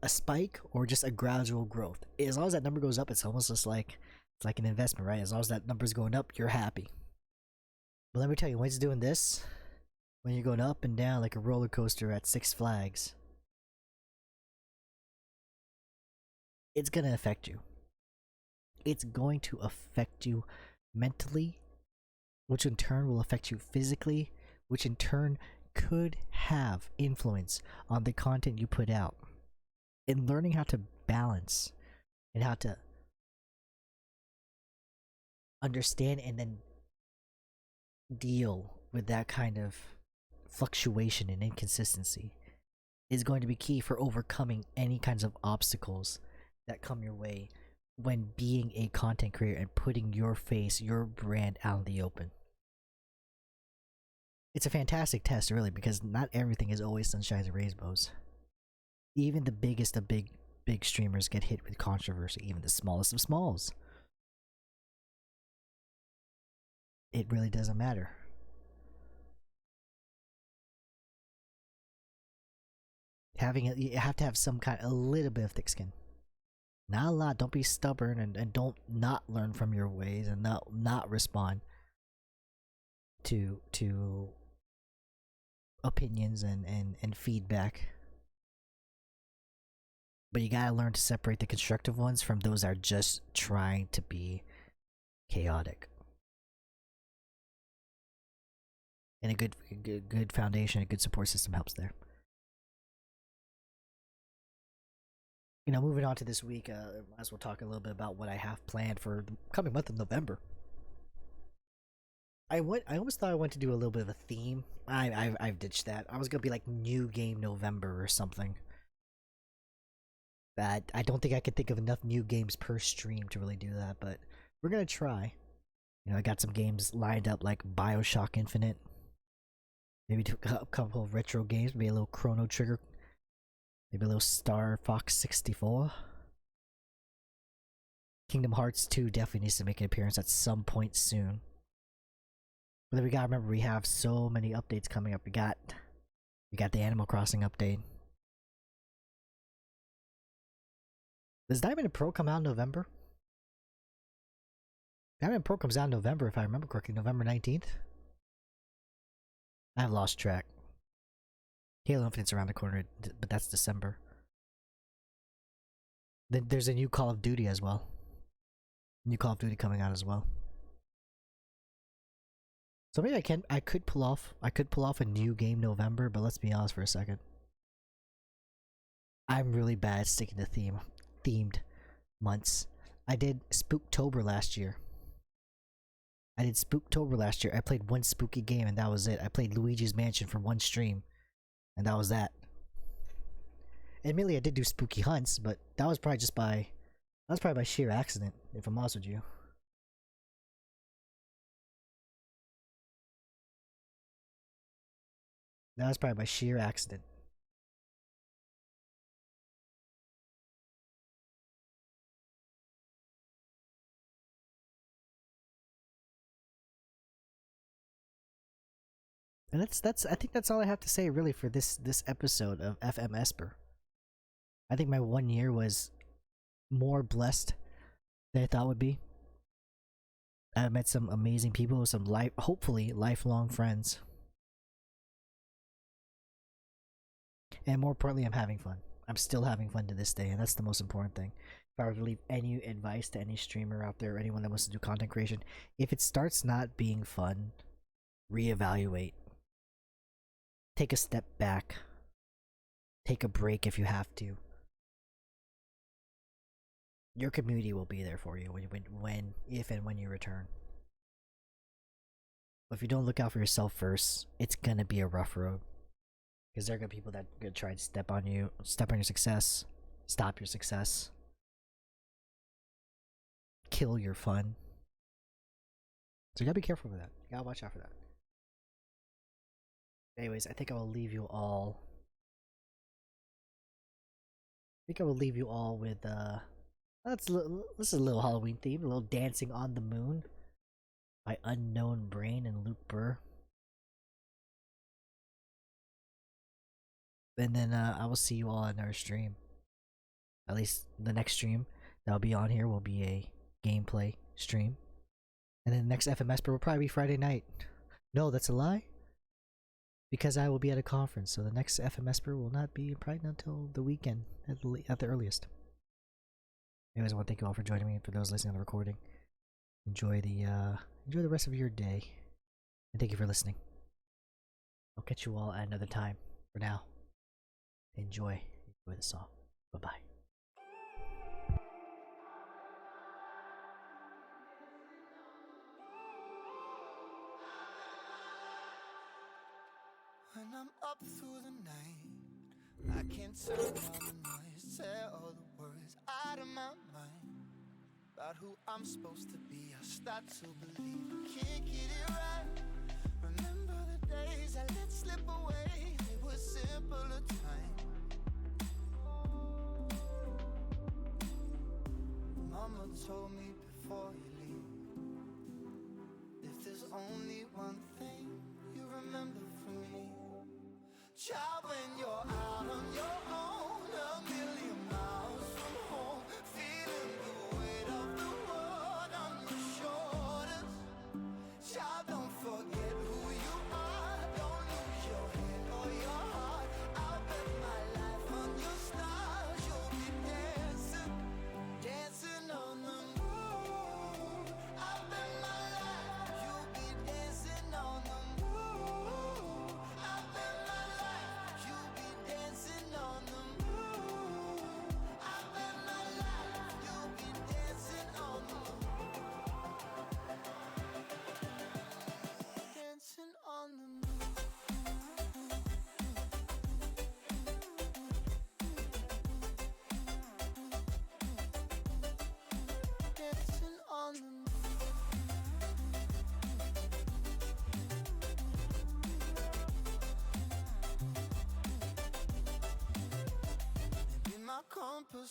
a spike or just a gradual growth. As long as that number goes up, it's almost just like it's like an investment, right? As long as that number is going up, you're happy. But let me tell you, when it's doing this, when you're going up and down like a roller coaster at Six Flags, it's gonna affect you. It's going to affect you mentally, which in turn will affect you physically, which in turn could have influence on the content you put out. And learning how to balance and how to understand and then deal with that kind of fluctuation and inconsistency is going to be key for overcoming any kinds of obstacles that come your way when being a content creator and putting your face, your brand out in the open. It's a fantastic test, really, because not everything is always sunshines and rainbows. Even the biggest of big streamers get hit with controversy, even the smallest of smalls. It really doesn't matter. You have to have some kind, a little bit of thick skin. Not a lot. Don't be stubborn and don't not learn from your ways and not respond to opinions and feedback. But you gotta learn to separate the constructive ones from those that are just trying to be chaotic. And a good foundation, a good support system helps there. moving on to this week, might as well talk a little bit about what I have planned for the coming month of November. I almost thought I went to do a little bit of a theme. I've ditched that. I was gonna be like New Game November or something. That I don't think I could think of enough new games per stream to really do that, but we're gonna try. I got some games lined up like BioShock Infinite. Maybe a couple of retro games, maybe a little Chrono Trigger, maybe a little Star Fox 64. Kingdom Hearts 2 definitely needs to make an appearance at some point soon. But then we gotta remember we have so many updates coming up. We got the Animal Crossing update. Does Diamond and Pearl come out in November? Diamond and Pearl comes out in November, if I remember correctly, November 19th. I've lost track. Halo Infinite's around the corner, but that's December. Then there's a new Call of Duty as well. New Call of Duty coming out as well. So maybe I could pull off a new game November, but let's be honest for a second. I'm really bad at sticking to themed months. I did Spooktober last year. I played one spooky game and that was it. I played Luigi's Mansion for one stream, and that was that. Admittedly, I did do spooky hunts, but that was probably by sheer accident, if I'm honest with you. That was probably by sheer accident. And I think that's all I have to say really for this episode of Fm.Esper. I think my 1 year was more blessed than I thought it would be. I met some amazing people, hopefully lifelong friends. And more importantly, I'm having fun. I'm still having fun to this day, and that's the most important thing. If I were to leave any advice to any streamer out there, or anyone that wants to do content creation, if it starts not being fun, reevaluate. Take a step back. Take a break if you have to. Your community will be there for you if and when you return. But if you don't look out for yourself first, it's gonna be a rough road. Because there are gonna be people that are gonna try to step on your success, stop your success, kill your fun. So you gotta be careful with that. You gotta watch out for that. Anyways, I think I will leave you all. With this is a little Halloween theme, a little Dancing on the Moon by Unknown Brain and Luke Burr. And then I will see you all in our stream. At least the next stream that'll be on here will be a gameplay stream. And then the next Fm.Esper will probably be Friday night. No, that's a lie. Because I will be at a conference, so the next Fm.Esper will not be probably until the weekend at the earliest. Anyways, I want to thank you all for joining me, and for those listening on the recording, enjoy the rest of your day, and thank you for listening. I'll catch you all at another time. For now, enjoy the song. Bye bye. When I'm up through the night, I can't turn down the noise, tear all the worries out of my mind. About who I'm supposed to be, I start to believe I can't get it right. Remember the days I let slip away, they were simpler times. Mama told me before you leave, if there's only one thing you remember from me, child, when you're out on your own, a million miles from home, feeling the weight of the world on your shoulders. Child, don't forget who you are, don't lose your head or your heart. I'll bet my life on your stars, you'll be dancing, dancing on the moon.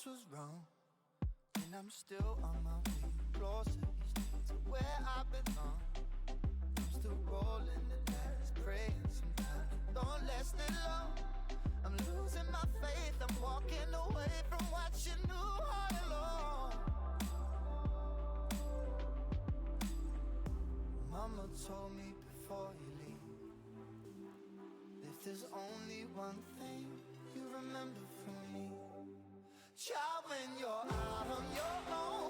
was wrong, and I'm still on my way closer to where I belong. I'm still rolling the dice, praying sometimes it don't last it long. I'm losing my faith, I'm walking away from what you knew all along. Mama told me before you leave, if there's only one thing you remember from me, child, when you're out on your own,